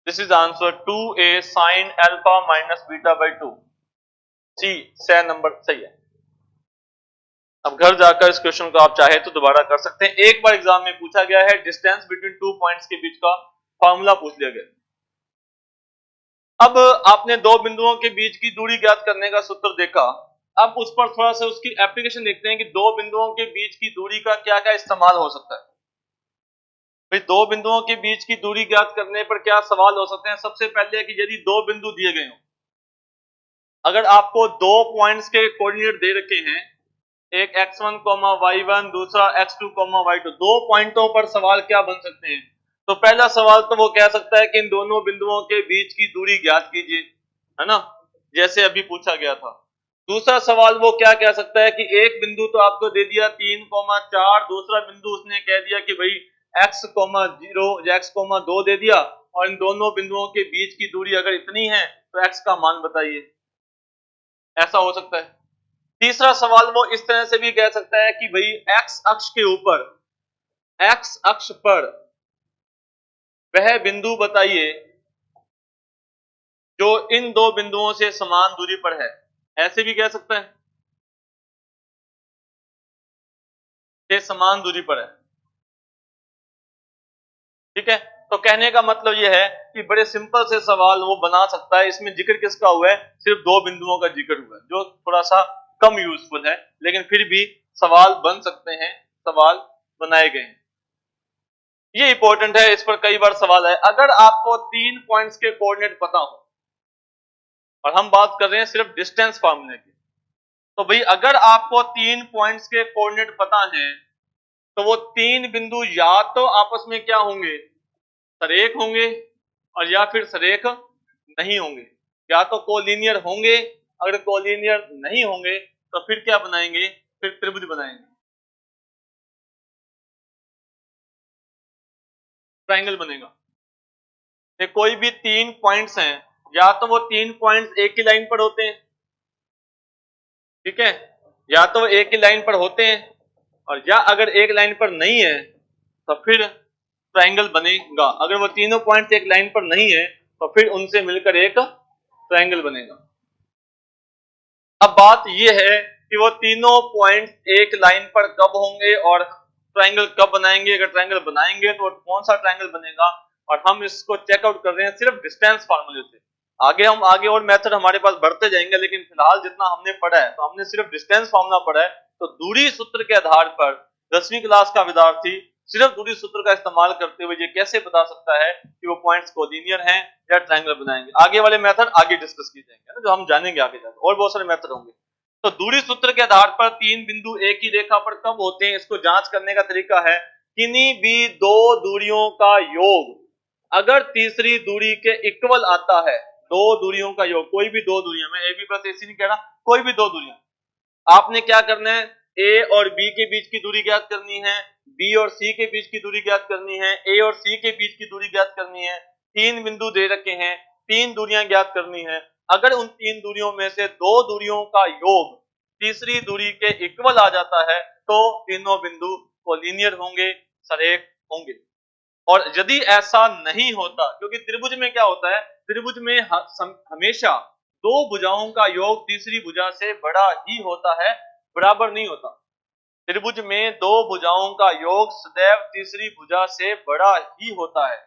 This is answer 2A sine alpha minus beta by 2, सी से नंबर सही है। अब घर जाकर इस क्वेश्चन को आप चाहे तो दोबारा कर सकते हैं, एक बार एग्जाम में पूछा गया है, डिस्टेंस बिटवीन 2 पॉइंट्स के बीच का फार्मूला पूछ लिया गया। अब आपने दो बिंदुओं के बीच की दूरी ज्ञात करने का सूत्र देखा, अब उस पर थोड़ा सा उसकी एप्लीकेशन देखते हैं कि दो बिंदुओं के बीच की दूरी का क्या क्या इस्तेमाल हो सकता है। भाई दो बिंदुओं के बीच की दूरी ज्ञात करने पर क्या सवाल हो सकते हैं। सबसे पहले है कि यदि दो बिंदु दिए गए हों, अगर आपको दो पॉइंट्स के कोऑर्डिनेट दे रखे हैं, एक x1, y1, दूसरा x2, y2, दो पॉइंटों पर सवाल क्या बन सकते हैं। तो पहला सवाल तो वो कह सकता है कि इन दोनों बिंदुओं के बीच की दूरी ज्ञात कीजिए, है ना, जैसे अभी पूछा गया था। दूसरा सवाल वो क्या कह सकता है कि एक बिंदु तो आपको दे दिया 3, 4, दूसरा बिंदु उसने कह दिया कि भाई x, 0 या x, 2 दे दिया, और इन दोनों बिंदुओं के बीच की दूरी अगर इतनी है तो x का मान बताइए, ऐसा हो सकता है। तीसरा सवाल वो इस तरह से भी कह सकता है कि भाई x अक्ष के ऊपर, x अक्ष पर वह बिंदु बताइए जो इन दो बिंदुओं से समान दूरी पर है, ऐसे भी कह सकता है कि समान दूरी पर है, ठीक है। तो कहने का मतलब यह है कि बड़े सिंपल से सवाल वो बना सकता है। इसमें जिक्र किसका हुआ है, सिर्फ दो बिंदुओं का जिक्र हुआ है, जो थोड़ा सा कम यूजफुल है, लेकिन फिर भी सवाल बन सकते हैं, सवाल बनाए गए हैं, ये इंपॉर्टेंट है, इस पर कई बार सवाल है। अगर आपको 3 पॉइंट्स के कोऑर्डिनेट पता हो, और हम बात कर रहे हैं सिर्फ डिस्टेंस फार्मूले की, तो भाई अगर आपको 3 पॉइंट्स के कोऑर्डिनेट पता हैं, तो वो तीन बिंदु या तो आपस में क्या होंगे, सरेख होंगे, और या फिर सरेख नहीं होंगे, या तो कोलिनियर होंगे, अगर कोलिनियर नहीं होंगे तो फिर क्या बनाएंगे, फिर त्रिभुज बनाएंगे, ट्रायंगल बनेगा। ये कोई भी 3 पॉइंट्स हैं, या तो वो 3 पॉइंट्स एक ही लाइन पर होते हैं, ठीक है, या तो वो एक ही लाइन पर होते हैं, और या अगर एक लाइन पर नहीं है तो फिर ट्रायंगल बनेगा। अगर वो तीनों पॉइंट्स एक लाइन पर नहीं है तो फिर उनसे मिलकर एक ट्रायंगल बनेगा। अब बात यह है कि वो तीनों पॉइंट्स एक लाइन पर कब होंगे और ट्रायंगल कब बनाएंगे। अगर ट्रायंगल बनाएंगे तो कौन सा ट्रायंगल बनेगा, और हम इसको चेकआउट कर रहे हैं सिर्फ डिस्टेंस फार्मूले से। आगे और मेथड हमारे पास बढ़ते जाएंगे, लेकिन फिलहाल जितना हमने पढ़ा है तो हमने सिर्फ डिस्टेंस फार्मूला पढ़ा है। तो दूरी सूत्र के आधार पर 10वीं क्लास का विद्यार्थी सिर्फ दूरी सूत्र का इस्तेमाल करते हुए ये कैसे बता सकता है कि वो पॉइंट्स कोलिनियर हैं या ट्रायंगल बनाएंगे। आगे वाले मेथड आगे डिस्कस किए जाएंगे ना, जो हम जानेंगे आगे जाकर, और बहुत सारे मेथड होंगे। तो दूरी सूत्र के आधार पर तीन बिंदु एक ही रेखा पर कब होते हैं, इसको जांच करने का तरीका है किन्हीं भी दो दूरियों का योग अगर तीसरी दूरी के इक्वल आता है, दो दूरियों का योग, कोई भी दो दूरियां, मैं ए बी प्लस AC नहीं कह रहा, कोई भी दो दूरियां, आपने क्या करना है, ए और बी के बीच की दूरी ज्ञात करनी है, बी और सी के बीच की दूरी ज्ञात करनी है, ए और सी के बीच की दूरी ज्ञात करनी है। तीन बिंदु दे रखे हैं, तीन दूरियां ज्ञात करनी है। अगर उन तीन दूरियों में से दो दूरियों का योग तीसरी दूरी के इक्वल आ जाता है तो तीनों बिंदु कोलिनियर होंगे, सरेख होंगे। और यदि ऐसा नहीं होता, क्योंकि त्रिभुज में क्या होता है, त्रिभुज में हमेशा दो भुजाओं का योग तीसरी भुजा से बड़ा ही होता है, बराबर नहीं होता। त्रिभुज में दो भुजाओं का योग सदैव तीसरी भुजा से बड़ा ही होता है।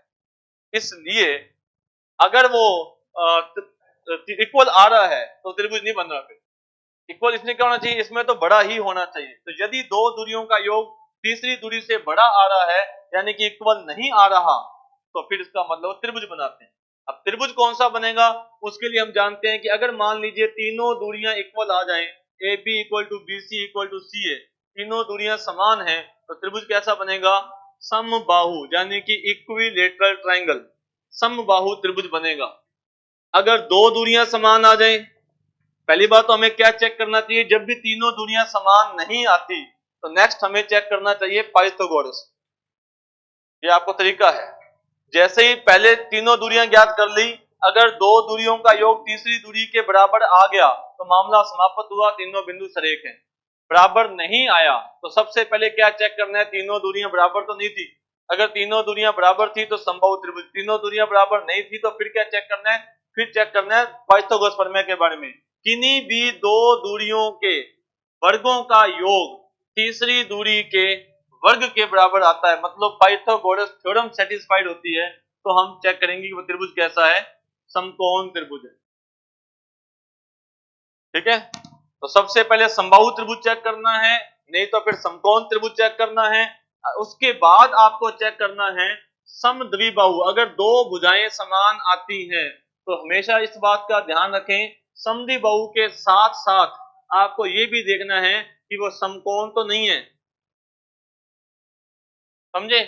इसलिए अगर वो इक्वल आ रहा है तो त्रिभुज नहीं बन रहा। फिर इक्वल इसमें क्या होना चाहिए, इसमें तो बड़ा ही होना चाहिए। तो यदि दो दूरियों का योग तीसरी दूरी से बड़ा आ रहा है, यानी कि इक्वल नहीं आ रहा, तो फिर इसका मतलब त्रिभुज बनाते हैं। अब त्रिभुज कौन सा बनेगा, उसके लिए हम जानते हैं कि अगर मान लीजिए तीनों दूरियां इक्वल आ जाएं, A B equal to B C equal to C A, तीनों दूरियां समान हैं, तो त्रिभुज कैसा बनेगा, समबाहु, यानी कि इक्विलेटरल ट्रायंगल, समबाहु त्रिभुज बनेगा। अगर दो दूरियां समान आ जाएं, पहली बात तो हमें क्या चेक करना चाहिए, जब भी तीनों दूरियां समान नहीं आती तो नेक्स्ट हमें चेक करना चाहिए पाइथागोरस। ये आपको तरीका है, जैसे ही पहले तीनों दूरियां ज्ञात कर ली, अगर दो दूरियों का योग तीसरी दूरी के बराबर आ गया तो मामला समाप्त हुआ, तीनों बिंदु सरेख हैं। बराबर नहीं आया तो सबसे पहले क्या चेक करना है, तीनों दूरियां बराबर तो नहीं थी। अगर तीनों दूरियां बराबर थी तो समबाहु त्रिभुज, तीनों दूरियां बराबर नहीं थी तो फिर क्या चेक करना है, फिर चेक करना है पाइथागोरस प्रमेय के बारे में। किन्हीं भी दो दूरियों के वर्गों का योग तीसरी दूरी के वर्ग के बराबर आता है, मतलब पाइथागोरस थ्योरम सेटिस्फाइड होती है, तो हम चेक करेंगे कि वो त्रिभुज कैसा है, समकोण त्रिभुज है। ठीक है, तो सबसे पहले समबाहु त्रिभुज चेक करना है, नहीं तो फिर समकोण त्रिभुज चेक करना है। उसके बाद आपको चेक करना है समद्विबाहु। अगर दो भुजाएं समान आती हैं तो हमेशा इस बात का ध्यान रखें, समद्विबाहु के साथ साथ आपको ये भी देखना है कि वो समकोण तो नहीं है, समझे।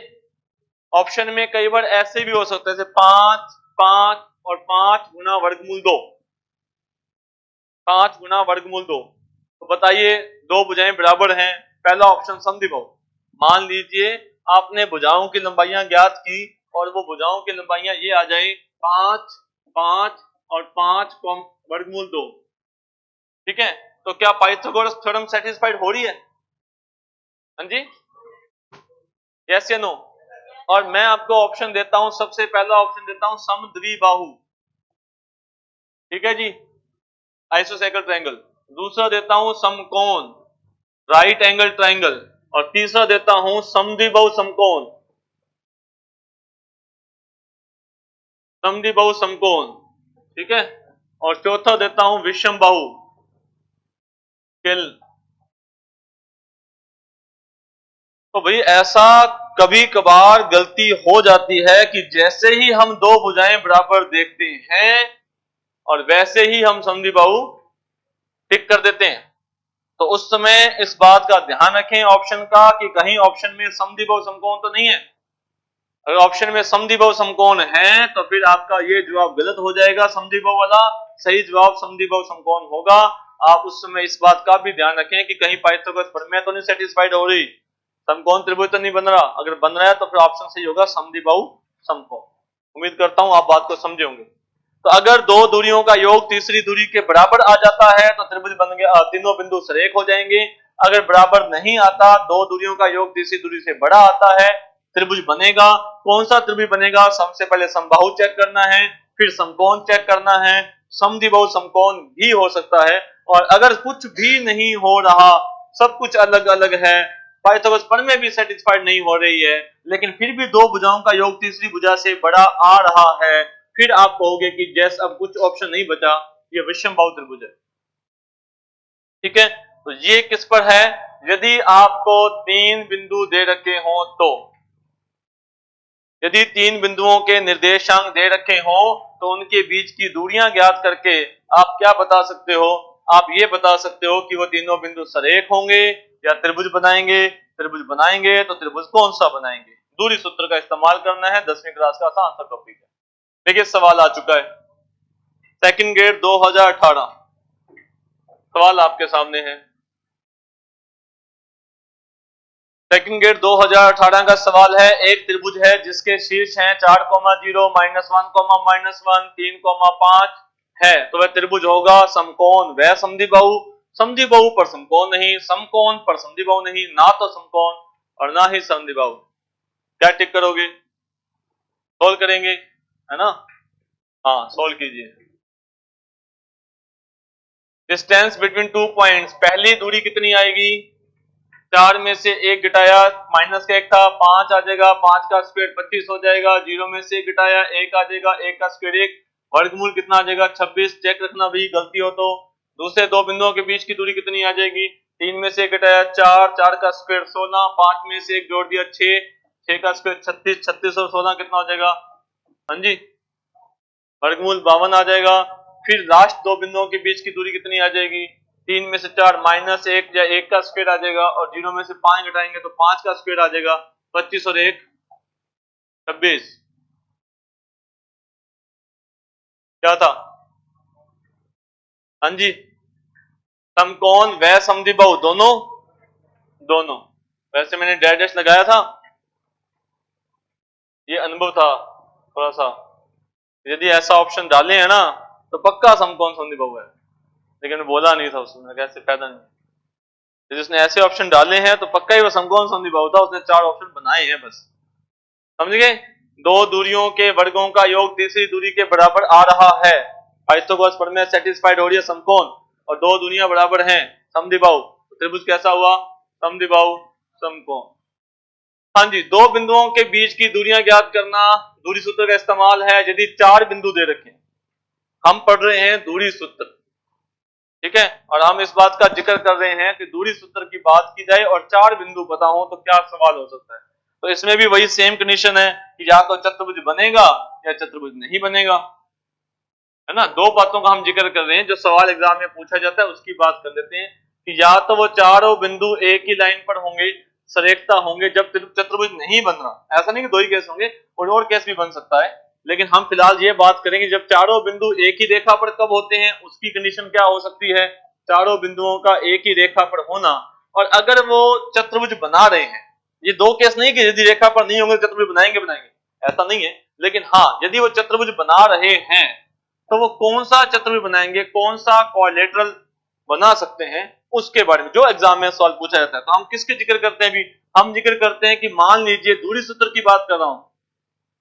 ऑप्शन में कई बार ऐसे भी हो सकता है, जैसे 5 5 और 5 गुना वर्गमूल 2, 5 गुना वर्गमूल 2, तो बताइए दो भुजाएं बराबर हैं, पहला ऑप्शन समद्विबाहु। मान लीजिए आपने भुजाओं की लंबाइयां ज्ञात की और वो भुजाओं की लंबाइयां ये आ जाए 5 5 और 5 वर्गमूल 2, ठीक है, तो क्या पाइथागोरस थ्योरम सेटिस्फाइड हो रही है, हाँ जी, यस या नो। और मैं आपको ऑप्शन देता हूं, सबसे पहला ऑप्शन देता हूं समद्विबाहु, ठीक है जी, आइसोसेकल ट्रायंगल। दूसरा देता हूं समकोण, राइट एंगल ट्रायंगल। और तीसरा देता हूं समद्विबाहु समकोण, समद्विबाहु समकोण, ठीक है। और चौथा देता हूं विषमबाहु किल। तो भाई ऐसा कभी कभार गलती हो जाती है कि जैसे ही हम दो भुजाएं बराबर देखते हैं और वैसे ही हम समद्विबाहु टिक कर देते हैं, तो उस समय इस बात का ध्यान रखें ऑप्शन का कि कहीं ऑप्शन में समद्विबाहु समकोण तो नहीं है। अगर ऑप्शन में समद्विबाहु समकोण है तो फिर आपका ये जवाब गलत हो जाएगा, समद्विबाहु वाला। सही जवाब समद्विबाहु समकोण होगा। आप उस समय इस बात का भी ध्यान रखें कि कहीं पाइथागोरस प्रमेय तो नहीं सेटिस्फाइड हो रही, समकोण त्रिभुज तो नहीं बन रहा। अगर बन रहा है तो फिर ऑप्शन सही होगा समद्विबाहु समकोण। उम्मीद करता हूं आप बात को समझे होंगे। तो अगर दो दूरियों का योग तीसरी दूरी के बराबर आ जाता है तो त्रिभुज बन गया, तीनों बिंदु सरेख हो जाएंगे। अगर बराबर नहीं आता, दो दूरियों का योग तीसरी दूरी से बड़ा आता है, त्रिभुज बनेगा। कौन सा त्रिभुज बनेगा? सबसे पहले समबाहु चेक करना है, फिर समकोण चेक करना है, समद्विबाहु समकोण भी हो सकता है। और अगर कुछ भी नहीं हो रहा, सब कुछ अलग अलग है, पाइथागोरस प्रमेय भी सेटिस्फाइड नहीं हो रही है, लेकिन फिर भी दो भुजाओं का योग तीसरी भुजा से बड़ा आ रहा है, फिर आप कहोगे कि जैसे अब कुछ ऑप्शन नहीं बचा, ये विषमबाहु त्रिभुज है। ठीक है, तो ये किस पर है? यदि आपको तीन बिंदु दे रखे हो तो, यदि तीन बिंदुओं के निर्देशांक दे रखे हो तो उनके बीच की दूरियां ज्ञात करके आप क्या बता सकते हो? आप ये बता सकते हो कि वो तीनों बिंदु सरेख होंगे या त्रिभुज बनाएंगे। त्रिभुज बनाएंगे तो त्रिभुज कौन सा बनाएंगे? दूरी सूत्र का इस्तेमाल करना है, 10वीं क्लास का आसान सा टॉपिक है। देखिए सवाल आ चुका है, सेकंड ग्रेड 2018, सवाल आपके सामने है। सेकंड ग्रेड 2018 का सवाल है, एक त्रिभुज है जिसके शीर्ष हैं 4, 0, -1, -1, 3, 5 है, तो वह त्रिभुज होगा समकोण व समद्विबाहु। समद्विबाहु पर समकोण नहीं, समकोण पर समद्विबाहु नहीं, ना तो समकोण और ना ही समद्विबाहु। क्या टिक करोगे? सोल्व करेंगे, है ना? हाँ सोल्व कीजिए। डिस्टेंस बिटवीन 2 पॉइंट्स, पहली दूरी कितनी आएगी? 4 में से 1 घटाया, माइनस का 1 था, 5 आ जाएगा, 5 का स्क्वायर 25 हो जाएगा, 0 में से 1 घटाया 1 आ जाएगा, 1 का स्क्वायर 1, वर्गमूल कितना आ जाएगा? 26। चेक रखना भी, गलती हो तो। दूसरे दो बिंदुओं के बीच की दूरी कितनी आ जाएगी? 3 में से 1 घटाया 4, 4 का स्क्वायर 16, 5 में से 1 जोड़ दिया 6, 6 का स्क्वायर 36, 36 और 16 कितना हो जाएगा? हाँ जी, वर्गमूल 52 आ जाएगा। फिर लास्ट दो बिंदुओं के बीच की दूरी कितनी आ जाएगी? 3 में से 4 माइनस 1 या 1 का स्क्वायर आ जाएगा, और 0 में से 5 घटाएंगे तो 5 का स्क्वायर आ जाएगा, 25 और 1 26। क्या था? हाँ जी, समकोण व समद्विबाहु दोनों, दोनों। वैसे मैंने डैश लगाया था, ये अनुभव था थोड़ा सा। यदि ऐसा ऑप्शन डाले हैं ना तो पक्का समकोण समद्विबाहु है, लेकिन बोला नहीं था उसने, कैसे फायदा नहीं। यदि उसने ऐसे ऑप्शन डाले हैं तो पक्का ही वो समकोण समद्विबाहु था, उसने 4 ऑप्शन बनाए हैं बस। समझ गए? दो दूरियों के वर्गों का योग तीसरी दूरी के बराबर आ रहा है, पाइथागोरस प्रमेय सेटिस्फाइड हो रही है समकोण, और दो दूरियां बराबर हैं समद्विबाहु, तो त्रिभुज कैसा हुआ? समद्विबाहु समकोण। हाँ जी, दो बिंदुओं के बीच की दूरियां ज्ञात करना, दूरी सूत्र का इस्तेमाल है। यदि 4 बिंदु दे रखे, हम पढ़ रहे हैं दूरी सूत्र, ठीक है, और हम इस बात का जिक्र कर रहे हैं कि दूरी सूत्र की बात की जाए और 4 बिंदु पता हो तो क्या सवाल हो सकता है। तो इसमें भी वही सेम कंडीशन है कि या तो चतुर्भुज बनेगा या चतुर्भुज नहीं बनेगा, है ना? दो बातों का हम जिक्र कर रहे हैं, जो सवाल एग्जाम में पूछा जाता है उसकी बात कर लेते हैं कि या तो वो चारों बिंदु एक ही लाइन पर होंगे, सरेखता होंगे जब चतुर्भुज नहीं बन रहा, ऐसा नहीं कि दो ही केस होंगे, और केस भी बन सकता है, लेकिन हम फिलहाल ये बात करेंगे जब चारों बिंदु एक ही रेखा पर कब होते हैं, उसकी कंडीशन क्या हो सकती है? चारों बिंदुओं का एक ही रेखा पर होना, और अगर वो चतुर्भुज बना रहे हैं, ये दो केस नहीं कि यदि रेखा पर नहीं होंगे चतुर्भुज बनाएंगे, ऐसा नहीं है, लेकिन हाँ यदि वो चतुर्भुज बना रहे हैं तो वो कौन सा चतुर्भुज बनाएंगे, कौन सा क्वाड्रिलेटरल बना सकते हैं, उसके बारे में जो एग्जाम में सवाल पूछा जाता है। तो हम किसके जिक्र करते हैं? भी हम जिक्र करते हैं कि मान लीजिए दूरी सूत्र की बात कर रहा हूं,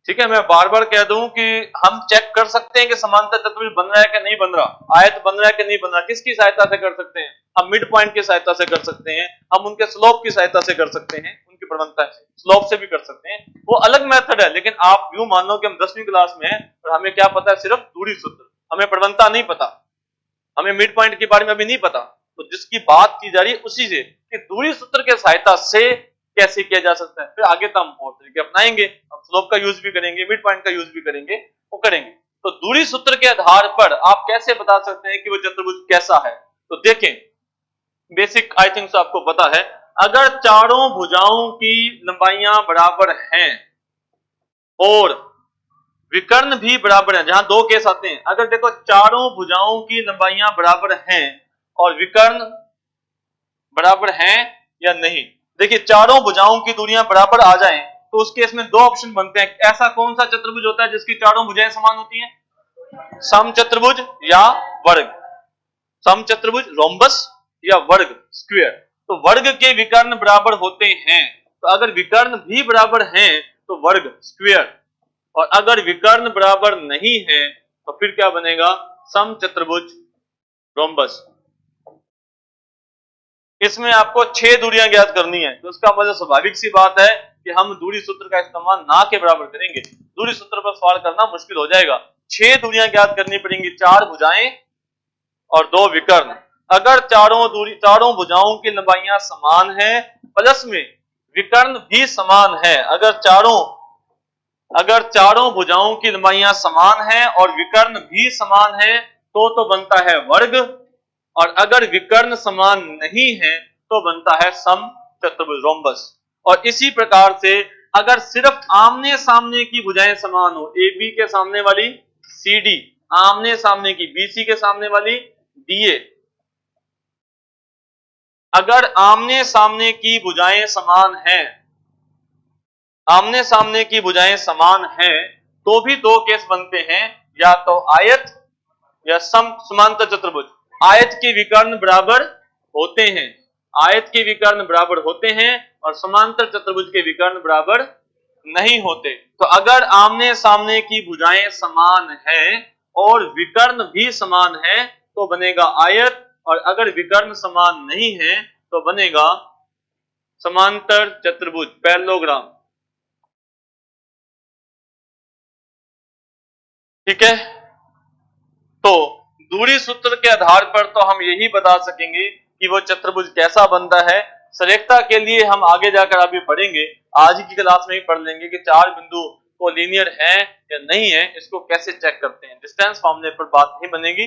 ठीक है, मैं बार बार कह दूं कि हम चेक कर सकते हैं कि समांतर चतुर्भुज बन रहा है कि नहीं बन रहा, आयत बन रहा है कि नहीं बन रहा। किसकी सहायता से कर सकते हैं? हम मिड पॉइंट की सहायता से कर सकते हैं, हम उनके स्लोप की सहायता से कर सकते हैं, उनकी प्रवणता से स्लोप से भी कर सकते हैं, वो अलग मेथड है। लेकिन आप यूं मान लो कि हम 10वीं क्लास में हैं और हमें क्या पता है? सिर्फ दूरी सूत्र, हमें प्रवणता नहीं पता, हमें मिड पॉइंट के बारे में अभी नहीं पता। तो जिसकी बात की जा रही है उसी से कि दूरी सूत्र के सहायता से कैसे किया जा सकता है। फिर आगे तो हम और तरीके अपनाएंगे, हम स्लोप का यूज भी करेंगे, मिड पॉइंट का यूज भी करेंगे, वो करेंगे। तो दूरी सूत्र के आधार पर आप कैसे बता सकते हैं कि वो चतुर्भुज कैसा है? तो देखें, बेसिक आई थिंक आपको पता है, अगर चारों भुजाओं की लंबाइयां बराबर हैं और विकर्ण भी बराबर है, जहां दो केस आते हैं, अगर देखो चारों भुजाओं की लंबाइयां बराबर हैं और विकर्ण बराबर हैं या नहीं, देखिए चारों भुजाओं की दूरियां बराबर आ जाएं तो उस केस में दो ऑप्शन बनते हैं। ऐसा कौन सा चतुर्भुज होता है जिसकी चारों भुजाएं समान होती हैं? समचतुर्भुज या वर्ग, समचतुर्भुज रोम्बस या वर्ग स्क्वायर। तो वर्ग के विकर्ण बराबर होते हैं तो अगर विकर्ण भी बराबर हैं तो वर्ग स्क्वायर, और अगर विकर्ण बराबर नहीं है तो फिर क्या बनेगा, समचतुर्भुज रोम्बस। इसमें आपको 6 दूरियां ज्ञात करनी है, तो उसका मतलब स्वाभाविक सी बात है कि हम दूरी सूत्र का इस्तेमाल ना के बराबर करेंगे, दूरी सूत्र पर सवाल करना मुश्किल हो जाएगा। 6 दूरियां ज्ञात करनी पड़ेंगी, 4 भुजाएं और 2 विकर्ण। अगर चारों भुजाओं की लंबाइयां समान है प्लस में विकर्ण भी समान है, अगर चारों भुजाओं की लंबाइयां समान है और विकर्ण भी समान है तो बनता है वर्ग, और अगर विकर्ण समान नहीं है तो बनता है समचतुर्भुज रोम्बस। और इसी प्रकार से अगर सिर्फ आमने सामने की भुजाएं समान हो, ए बी के सामने वाली सी डी, आमने सामने की बी सी के सामने वाली डी ए, अगर आमने सामने की भुजाएं समान हैं, आमने सामने की भुजाएं समान हैं तो भी 2 केस बनते हैं, या तो आयत या समांतर चतुर्भुज। आयत के विकर्ण बराबर होते हैं, आयत के विकर्ण बराबर होते हैं और समांतर चतुर्भुज के विकर्ण बराबर नहीं होते। तो अगर आमने सामने की भुजाएं समान हैं और विकर्ण भी समान है तो बनेगा आयत, और अगर विकर्ण समान नहीं है तो बनेगा समांतर चतुर्भुज पैरेललोग्राम। ठीक है, तो दूरी सूत्र के आधार पर तो हम यही बता सकेंगे कि वो चतुर्भुज कैसा बनता है। सरेखता के लिए हम आगे जाकर अभी पढ़ेंगे, आज की क्लास में ही पढ़ लेंगे कि 4 बिंदु को लीनियर है या नहीं है, इसको कैसे चेक करते हैं। डिस्टेंस फॉर्मूले पर बात नहीं बनेगी,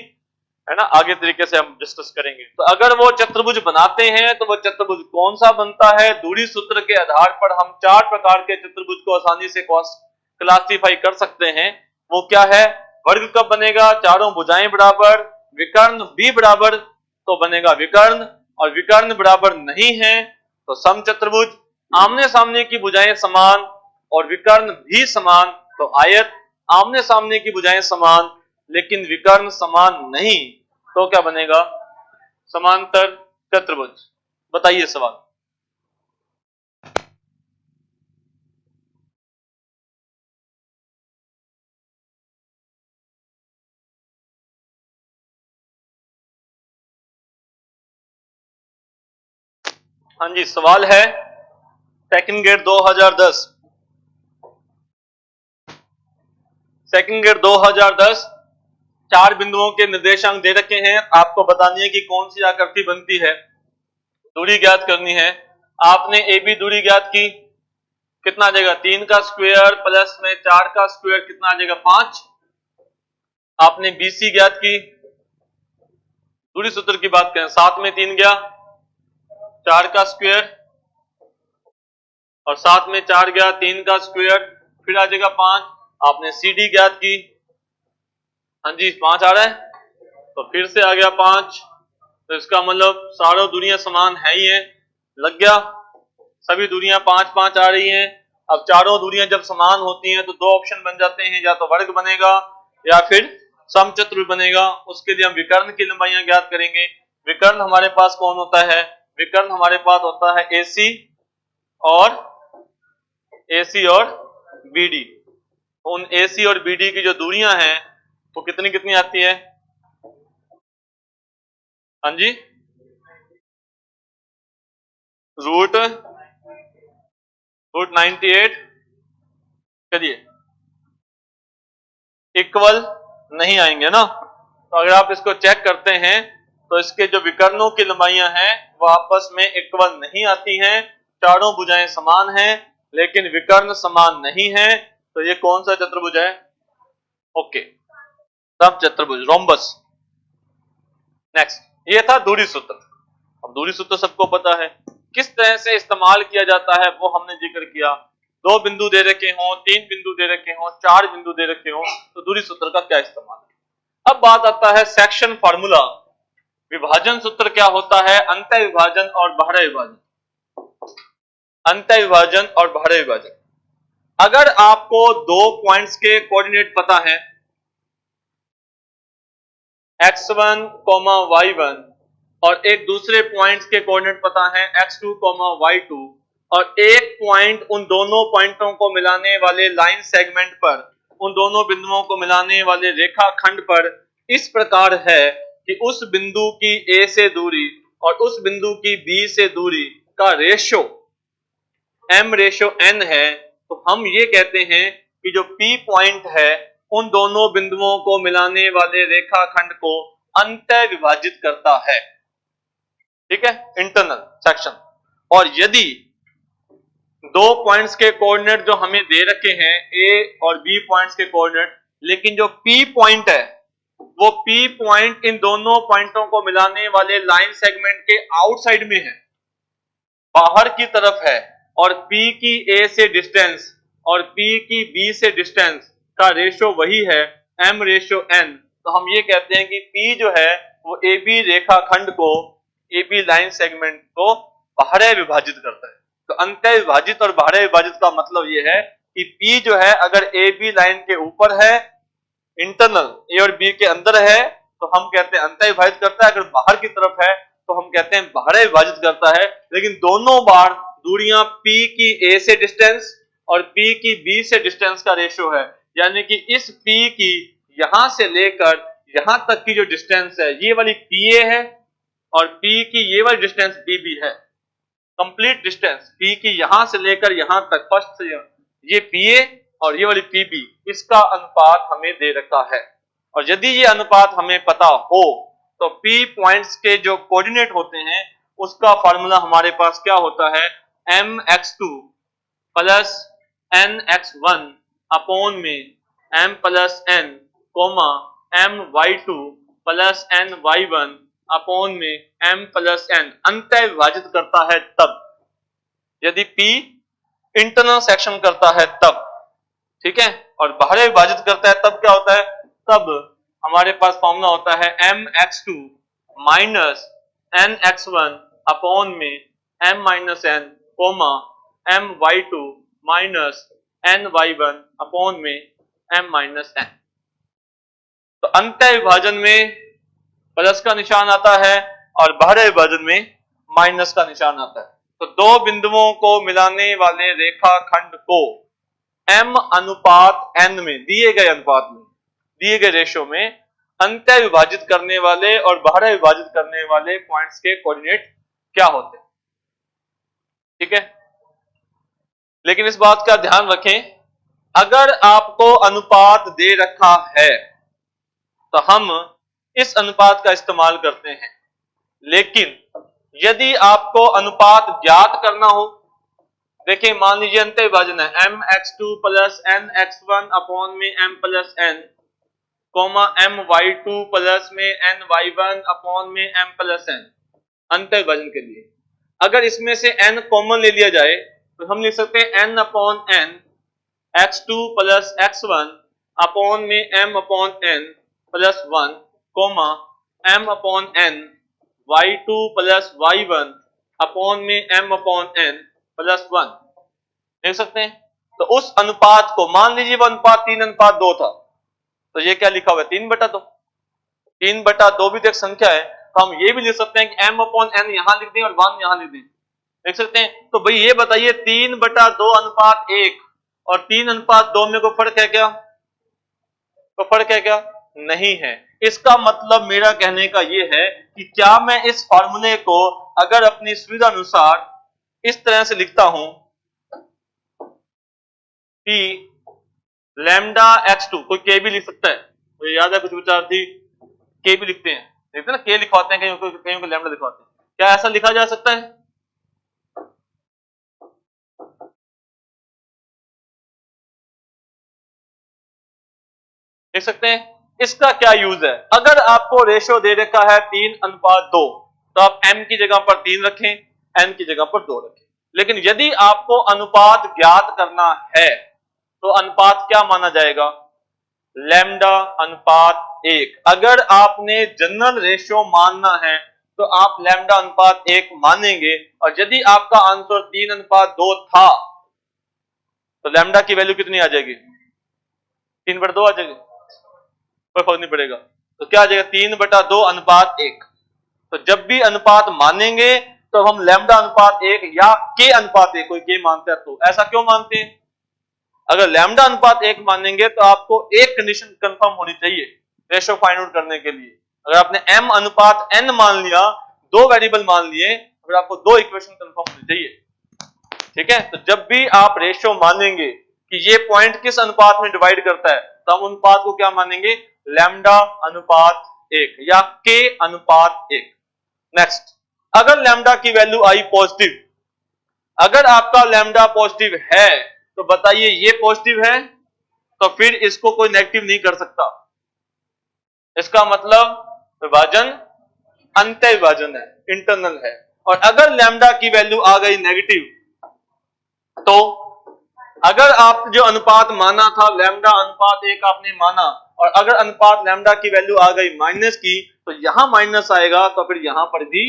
है ना, आगे तरीके से हम डिस्कस करेंगे। तो अगर वो चतुर्भुज बनाते हैं तो वो चतुर्भुज कौन सा बनता है, दूरी सूत्र के आधार पर हम 4 प्रकार के चतुर्भुज को आसानी से क्लासिफाई कर सकते हैं। वो क्या है, वर्ग कब बनेगा, चारों भुजाएं बराबर, विकर्ण भी बराबर तो बनेगा विकर्ण, और विकर्ण बराबर नहीं है तो समचतुर्भुज, आमने सामने की भुजाएं समान और विकर्ण भी समान तो आयत, आमने सामने की भुजाएं समान लेकिन विकर्ण समान नहीं तो क्या बनेगा, समांतर चतुर्भुज। बताइए सवाल। हाँ जी, सवाल है सेकंड ग्रेड 2010, सेकंड ग्रेड 2010, 4 बिंदुओं के निर्देशांक दे रखे हैं, आपको बतानी है कि कौन सी आकृति बनती है, दूरी ज्ञात करनी है। आपने ए बी दूरी ज्ञात की, कितना आ जाएगा, 3 का स्क्वायर प्लस में 4 का स्क्वायर कितना आ जाएगा, 5। आपने बी सी ज्ञात की, दूरी सूत्र की बात करें, 7 में 3 गया, 4 का स्क्वायर और 7 में 4 गया, 3 का स्क्वायर, फिर आ जाएगा 5। आपने सी डी ज्ञात की, हाँ जी 5 आ रहा है, तो फिर से आ गया 5, तो इसका मतलब सारों दूरियां समान है ही है, लग गया, सभी दूरियां 5-5 आ रही हैं। अब चारों दूरियां जब समान होती हैं तो 2 ऑप्शन बन जाते हैं, या तो वर्ग बनेगा या फिर समचतुर्भुज बनेगा। उसके लिए हम विकर्ण की लंबाइयां ज्ञात करेंगे। विकर्ण हमारे पास कौन होता है, विकर्ण हमारे पास होता है AC और BD। उन AC और BD की जो दूरियां हैं वो कितनी कितनी आती है, हाँ जी, रूट 98, चलिए इक्वल नहीं आएंगे ना, तो अगर आप इसको चेक करते हैं तो इसके जो विकर्णों की लंबाइयां हैं वो आपस में इक्वल नहीं आती हैं। चारों भुजाएं समान हैं लेकिन विकर्ण समान नहीं है, तो ये कौन सा चतुर्भुज है, ओके, समचतुर्भुज रोम्बस। नेक्स्ट, ये था दूरी सूत्र। अब दूरी सूत्र सबको पता है, किस तरह से इस्तेमाल किया जाता है वो हमने जिक्र किया। 2 बिंदु दे रखे हों, 3 बिंदु दे रखे हों, 4 बिंदु दे रखे हों, तो दूरी सूत्र का क्या इस्तेमाल है। अब बात आता है सेक्शन फार्मूला। विभाजन सूत्र क्या होता है, अंतः विभाजन और बाह्य विभाजन, अंतः विभाजन और बाह्य विभाजन। अगर आपको 2 पॉइंट्स के कोऑर्डिनेट पता है, x1, y1, और एक दूसरे पॉइंट्स के कोऑर्डिनेट पता है x2, y2, और एक पॉइंट उन दोनों पॉइंटों को मिलाने वाले लाइन सेगमेंट पर, उन दोनों बिंदुओं को मिलाने वाले रेखाखंड पर इस प्रकार है कि उस बिंदु की ए से दूरी और उस बिंदु की बी से दूरी का रेशो m/n है, तो हम ये कहते हैं कि जो P पॉइंट है उन दोनों बिंदुओं को मिलाने वाले रेखाखंड को अंतः विभाजित करता है। ठीक है, इंटरनल सेक्शन। और यदि दो पॉइंट्स के कोऑर्डिनेट जो हमें दे रखे हैं ए और बी पॉइंट्स के कोऑर्डिनेट, लेकिन जो P पॉइंट है वो P पॉइंट इन दोनों पॉइंटों को मिलाने वाले लाइन सेगमेंट के आउटसाइड में है, बाहर की तरफ है, और P की A से डिस्टेंस और P की B से डिस्टेंस का रेशो वही है m/n। तो हम ये कहते हैं कि P जो है वो AB रेखाखंड को, AB लाइन सेगमेंट को बाहर विभाजित करता है। तो अंतः विभाजित और बाहर विभाजित का मतलब ये है कि P जो है अगर AB लाइन के ऊपर है, इंटरनल A और B के अंदर है, तो हम कहते हैं अंतः विभाजित करता है। अगर बाहर की तरफ है तो हम कहते हैं बाहर विभाजित करता है। लेकिन दोनों बार दूरियां P की A से डिस्टेंस और P की B से डिस्टेंस का रेशो है, यानी कि इस P की यहां से लेकर यहां तक की जो डिस्टेंस है ये वाली PA है और P की ये वाली डिस्टेंस BB है। कंप्लीट डिस्टेंस P की यहां से लेकर यहां तक, फर्स्ट से ये PA और ये वाली PB, इसका अनुपात हमें दे रखा है। और यदि ये अनुपात हमें पता हो तो P पॉइंट्स के जो कोऑर्डिनेट होते हैं उसका फॉर्मूला हमारे पास क्या होता है, mx2 प्लस nx1 अपॉन में m plus n comma my2 plus ny1 upon में m प्लस n अंतः विभाजित करता है तब, यदि P इंटरनल सेक्शन करता है तब। ठीक है, और बाहर विभाजित करता है तब क्या होता है, तब हमारे पास फॉर्मूला होता है mx2 माइनस nx1 अपॉन में m minus n comma my2 minus ny1 upon में m माइनस n। तो अंतः विभाजन में प्लस का निशान आता है और बाहर विभाजन में माइनस का निशान आता है। तो दो बिंदुओं को मिलाने वाले रेखाखंड को m अनुपात n में, दिए गए अनुपात में, दिए गए रेशो में अंतः विभाजित करने वाले और बाहर विभाजित करने वाले पॉइंट्स के कोऑर्डिनेट क्या होते हैं। ठीक है, लेकिन इस बात का ध्यान रखें, अगर आपको अनुपात दे रखा है तो हम इस अनुपात का इस्तेमाल करते हैं। लेकिन यदि आपको अनुपात ज्ञात करना हो, देखिए मान लीजिए अंतः विभाजन है mx2 प्लस nx1 अपॉन में m plus n comma my2 plus में ny1 अपॉन में m प्लस n, अंतः विभाजन के लिए अगर इसमें से n कॉमन ले लिया जाए तो हम लिख सकते हैं n upon n x2 plus x1 upon में m upon n plus 1 comma m upon n y2 plus y1 upon में m अपॉन n प्लस 1 देख सकते हैं। तो उस अनुपात को, मान लीजिए वो अनुपात 3:2 था, तो ये क्या लिखा हुआ है 3/2। 3/2 भी तो एक संख्या है, तो हम ये भी लिख सकते हैं कि m अपॉन n यहां लिख दें और 1 यहां लिख दें, देख सकते हैं। तो भाई ये बताइए 3/2 अनुपात 1 और 3:2 में कोई फर्क है क्या, तो फर्क है क्या, नहीं है। इसका मतलब मेरा कहने का ये है कि क्या मैं इस फॉर्मूले को अगर अपनी सुविधा अनुसार इस तरह से लिखता हूं कि लैम्डा x2, कोई k भी लिख सकता है, मुझे याद है कुछ विद्यार्थी k भी लिखते हैं, देखते हैं ना k लिखवाते हैं, कहीं को लैम्डा लिखवाते हैं, क्या ऐसा लिखा जा सकता है? देख सकते हैं। इसका क्या यूज है, अगर आपको रेशो दे रखा है 3:2 तो आप m की जगह पर 3 रखें, n की जगह पर 2 रखें। लेकिन यदि आपको अनुपात ज्ञात करना है तो अनुपात क्या माना जाएगा, लैम्डा अनुपात 1। अगर आपने जनरल रेशो मानना है तो आप लैम्डा अनुपात 1 मानेंगे, और यदि आपका आंसर 3:2 था तो लैम्डा की वैल्यू कितनी आ जाएगी, 3/2 आ जाएगी, कोई फर्क नहीं पड़ेगा। तो क्या आ जाएगा 3/2 अनुपात 1। तो जब भी अनुपात मानेंगे तो हम लैम्डा अनुपात 1 या के अनुपात 1, कोई के मानता है तो ऐसा क्यों मानते हैं? अगर लैम्डा अनुपात 1 मानेंगे तो आपको एक कंडीशन कंफर्म होनी चाहिए रेशो फाइंड आउट करने के लिए। अगर आपने m अनुपात n मान लिया, दो वेरिएबल मान लिए, फिर आपको दो इक्वेशन कंफर्म होनी चाहिए। ठीक है, तो जब भी आप रेशो मानेंगे कि ये पॉइंट किस अनुपात में डिवाइड करता है, तो हम अनुपात को क्या मानेंगे? लैम्डा अनुपात 1 या के अनुपात 1। नेक्स्ट, अगर लैम्डा की वैल्यू आई पॉजिटिव, अगर आपका लैम्डा पॉजिटिव है तो बताइए ये पॉजिटिव है तो फिर इसको कोई नेगेटिव नहीं कर सकता। इसका मतलब विभाजन अंत्य विभाजन है, इंटरनल है। और अगर लैम्डा की वैल्यू आ गई नेगेटिव, तो अगर आप जो अनुपात माना था लैम्डा अनुपात 1 आपने माना, और अगर अनुपात लैम्डा की वैल्यू आ गई माइनस की, तो यहां माइनस आएगा तो फिर यहां पर भी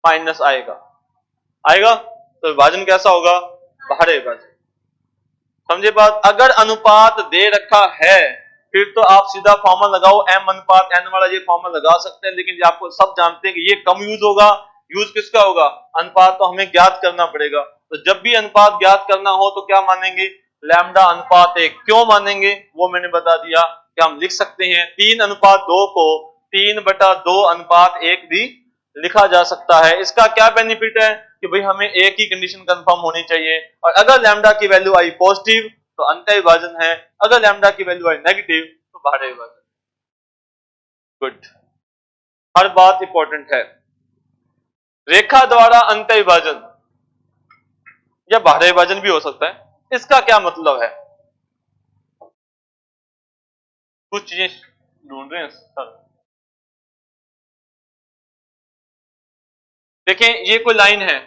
माइनस आएगा। तो विभाजन कैसा होगा? बाहरी विभाजन। समझे बात? अगर अनुपात दे रखा है फिर तो आप सीधा फॉर्मूला लगाओ, m अनुपात n वाला ये फॉर्मूला लगा सकते हैं, लेकिन आपको सब जानते हैं कि ये कम यूज होगा। यूज किसका होगा? अनुपात तो हमें ज्ञात करना पड़ेगा। तो जब भी अनुपात ज्ञात करना हो तो क्या मानेंगे? लैम्डा अनुपात 1। क्यों मानेंगे वो मैंने बता दिया कि हम लिख सकते हैं 3 अनुपात 2 को 3/2 अनुपात 1 भी लिखा जा सकता है। इसका क्या बेनिफिट है कि भाई हमें एक ही कंडीशन कंफर्म होनी चाहिए, और अगर लैम्डा की वैल्यू आई पॉजिटिव तो अंत्य विभाजन है, अगर लैम्डा की वैल्यू आई नेगेटिव तो बाहरी विभाजन। गुड, हर बात इंपॉर्टेंट है। रेखा द्वारा अंत्य विभाजन या बाहरी विभाजन भी हो सकता है, इसका क्या मतलब है? कुछ चीजें ढूंढ रहे हैं सर। देखें, ये कोई लाइन है,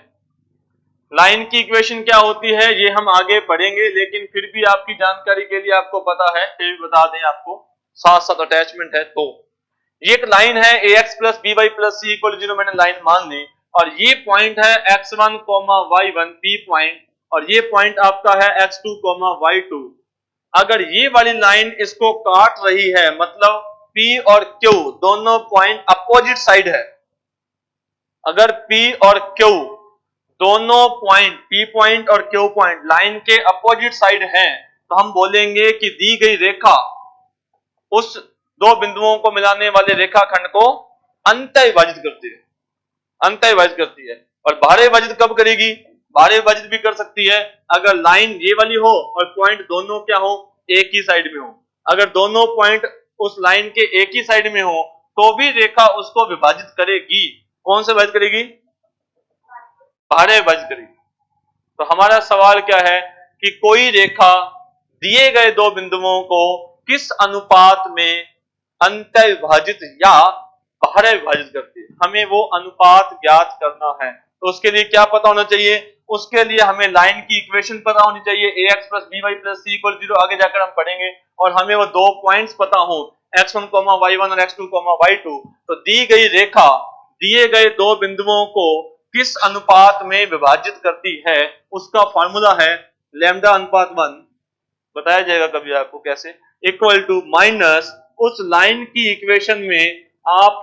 लाइन की इक्वेशन क्या होती है ये हम आगे पढ़ेंगे, लेकिन फिर भी आपकी जानकारी के लिए आपको पता है, फिर भी बता दें आपको, साथ साथ अटैचमेंट है। तो ये एक लाइन है ax plus B Y plus C equal 0, मैंने लाइन मान ली, और ये पॉइंट है x1, y1 P पॉइंट, और ये पॉइंट आपका है x2, y2। अगर ये वाली लाइन इसको काट रही है, मतलब P और Q दोनों पॉइंट अपोजिट साइड है। अगर P और Q दोनों पॉइंट, P पॉइंट और Q पॉइंट लाइन के अपोजिट साइड हैं, तो हम बोलेंगे कि दी गई रेखा उस दो बिंदुओं को मिलाने वाले रेखाखंड को अंत्य विभाजित करती है, अंत्य विभाजित करती है। और बाहरी विभाजित कब करेगी? बाहरी विभाजित भी कर सकती है अगर लाइन ये वाली हो और पॉइंट दोनों क्या हो? एक ही साइड में हो। अगर दोनों पॉइंट उस लाइन के एक ही साइड में हो तो भी रेखा उसको विभाजित करेगी। कौन से विभाजित करेगी? बाहरी विभाजित करेगी। तो हमारा सवाल क्या है कि कोई रेखा दिए गए दो बिंदुओं को किस अनुपात में अंत्य विभाजित या बाहरी विभाजित करती है, हमें वो अनुपात ज्ञात करना है। तो उसके लिए क्या पता होना चाहिए? उसके लिए हमें लाइन की इक्वेशन पता होनी चाहिए, ax plus B Y plus C equal 0, आगे जाकर हम पढ़ेंगे, और हमें वो दो पॉइंट्स पता हो x1, y1 और x2, y2। तो दी गई रेखा दिए गए दो बिंदुओं को किस अनुपात में विभाजित करती है, उसका फॉर्मूला है लैम्डा अनुपात 1, बताया जाएगा कभी आपको कैसे, इक्वल टू माइनस उस लाइन की इक्वेशन में आप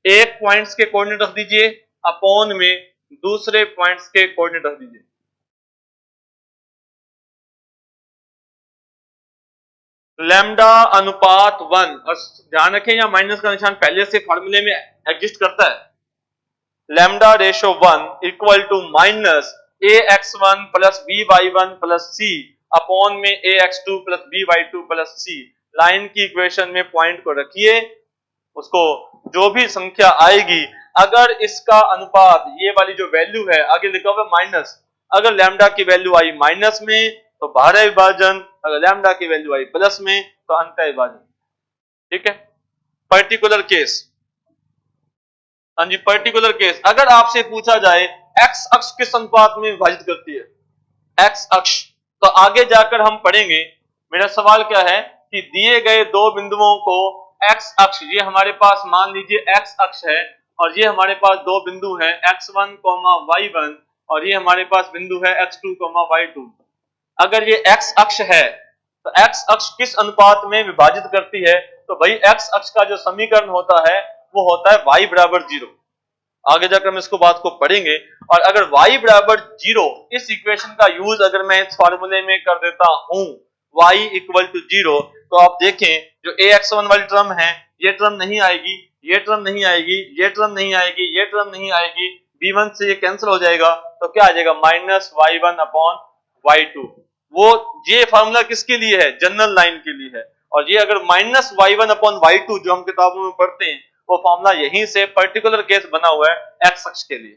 एक पॉइंट्स के कोऑर्डिनेट रख दीजिए, अपॉन में दूसरे पॉइंट्स के कोऑर्डिनेट रख दीजिए। लैम्डा अनुपात 1, और ध्यान रखें यहां माइनस का निशान पहले से फॉर्मूले में एग्जिस्ट करता है। Lambda ratio 1 equal to minus ax1 plus by1 plus c upon में ax2 plus by2 plus c। Line की इक्वेशन में पॉइंट को रखिए, उसको जो भी संख्या आएगी, अगर इसका अनुपात ये वाली जो वैल्यू है, आगे लिखा हुआ माइनस, अगर लैम्डा की वैल्यू आई माइनस में तो बाहरी विभाजन, अगर लैम्डा की वैल्यू आई प्लस में तो अंत्य विभाजन। ठीक है, पर्टिकुलर केस। हाँ जी, पर्टिकुलर केस, अगर आपसे पूछा जाए एक्स अक्ष किस अनुपात में विभाजित करती है, एक्स अक्ष, तो आगे जाकर हम पढ़ेंगे। मेरा सवाल क्या है कि दिए गए दो बिंदुओं को एक्स अक्ष, ये हमारे पास मान लीजिए एक्स अक्ष है, और ये हमारे पास दो बिंदु हैं x1, y1, और ये हमारे पास बिंदु है x2, y2। अगर ये x अक्ष है तो x अक्ष किस अनुपात में विभाजित करती है? तो भाई x अक्ष का जो समीकरण होता है वो होता है y बराबर 0। आगे जाकर हम इसको बात को पढ़ेंगे। और अगर y बराबर 0, इस इक्वेशन का यूज अगर मैं इस फार्मूले में कर देता हूं y इक्वल टू 0, तो आप देखें जो ax1 वाली टर्म है ये टर्म नहीं आएगी, ये टर्म नहीं आएगी, ये टर्म नहीं आएगी, ये टर्म नहीं आएगी, b1 से ये कैंसिल हो जाएगा, तो क्या आ जाएगा माइनस y1 अपॉन y2। वो ये फार्मूला किसके लिए है? जनरल लाइन के लिए है। और ये अगर माइनस y1 अपॉन y2 जो हम किताबों में पढ़ते हैं वो फार्मूला यहीं से पर्टिकुलर केस बना हुआ है x अक्ष के लिए।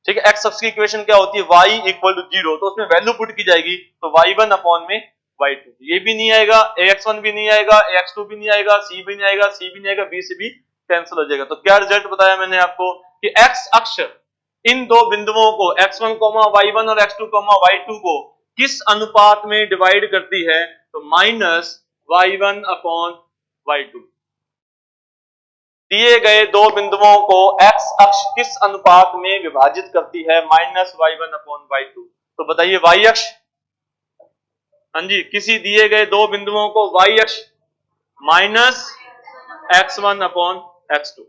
ठीक है, x अक्ष की इक्वेशन क्या होती है? y इक्वल टू 0, तो उसमें वैल्यू पुट की जाएगी, तो y1 अपॉन में y2। ये भी नहीं आएगा, ax1 भी नहीं आएगा, ax2 भी नहीं आएगा, c भी नहीं आएगा, c भी नहीं आएगा, b से भी कैंसिल हो जाएगा। तो क्या रिजल्ट बताया मैंने आपको कि x अक्ष इन दो बिंदुओं को x1, y1 और x2, y2 को किस अनुपात में डिवाइड करती है? तो माइनस y1 अपॉन y2। दिए गए दो बिंदुओं को x अक्ष किस अनुपात में विभाजित करती है? Minus y1 upon y2। तो बताइए y अक्ष, हाँ जी, किसी दिए गए दो बिंदुओं को y अक्ष माइनस x1 अपॉन x2।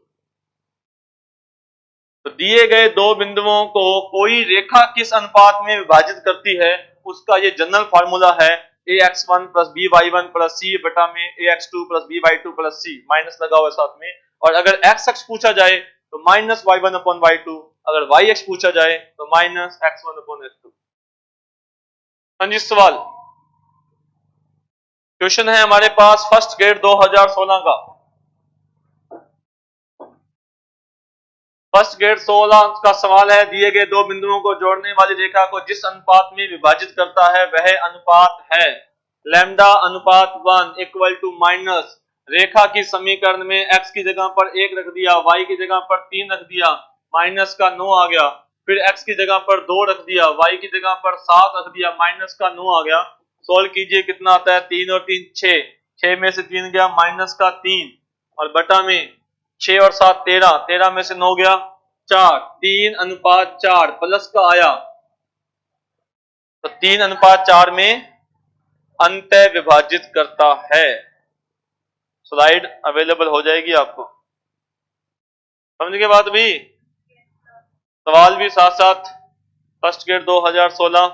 तो दिए गए दो बिंदुओं को कोई रेखा किस अनुपात में विभाजित करती है, उसका ये जनरल फार्मूला है ax1 plus by1 plus c बटा में ax2 plus by2 plus c, minus लगा हुआ साथ में। और अगर x अक्ष पूछा जाए तो माइनस y1 अपॉन y2, अगर y अक्ष पूछा जाए तो माइनस x1 अपॉन x2। हाँ जी, सवाल क्वेश्चन है हमारे पास फर्स्ट ग्रेड 2016 का। फर्स्ट ग्रेड 16 का सवाल है, दिए गए दो बिंदुओं को जोड़ने वाली रेखा को जिस अनुपात में विभाजित करता है वह अनुपात है लैम्डा अनुपात 1 इक्वल टू माइनस, रेखा की समीकरण में x की जगह पर 1 रख दिया, y की जगह पर 3 रख दिया, माइनस का 9 आ गया, फिर x की जगह पर 2 रख दिया, y की जगह पर 7 रख दिया, माइनस का 9 आ गया। सोल्व कीजिए, कितना आता है? 3 और 3 6, 6 में से 3 गया, माइनस का 3 और बटा में 6 और 7 13, 13 में से 9 गया 4, 3 अनुपात 4 प्लस का आया, तो 3 अनुपात 4 में अंतः विभाजित करता है। स्लाइड अवेलेबल हो जाएगी आपको, समझ के बाद भी सवाल भी साथ साथ फर्स्ट ग्रेड 2016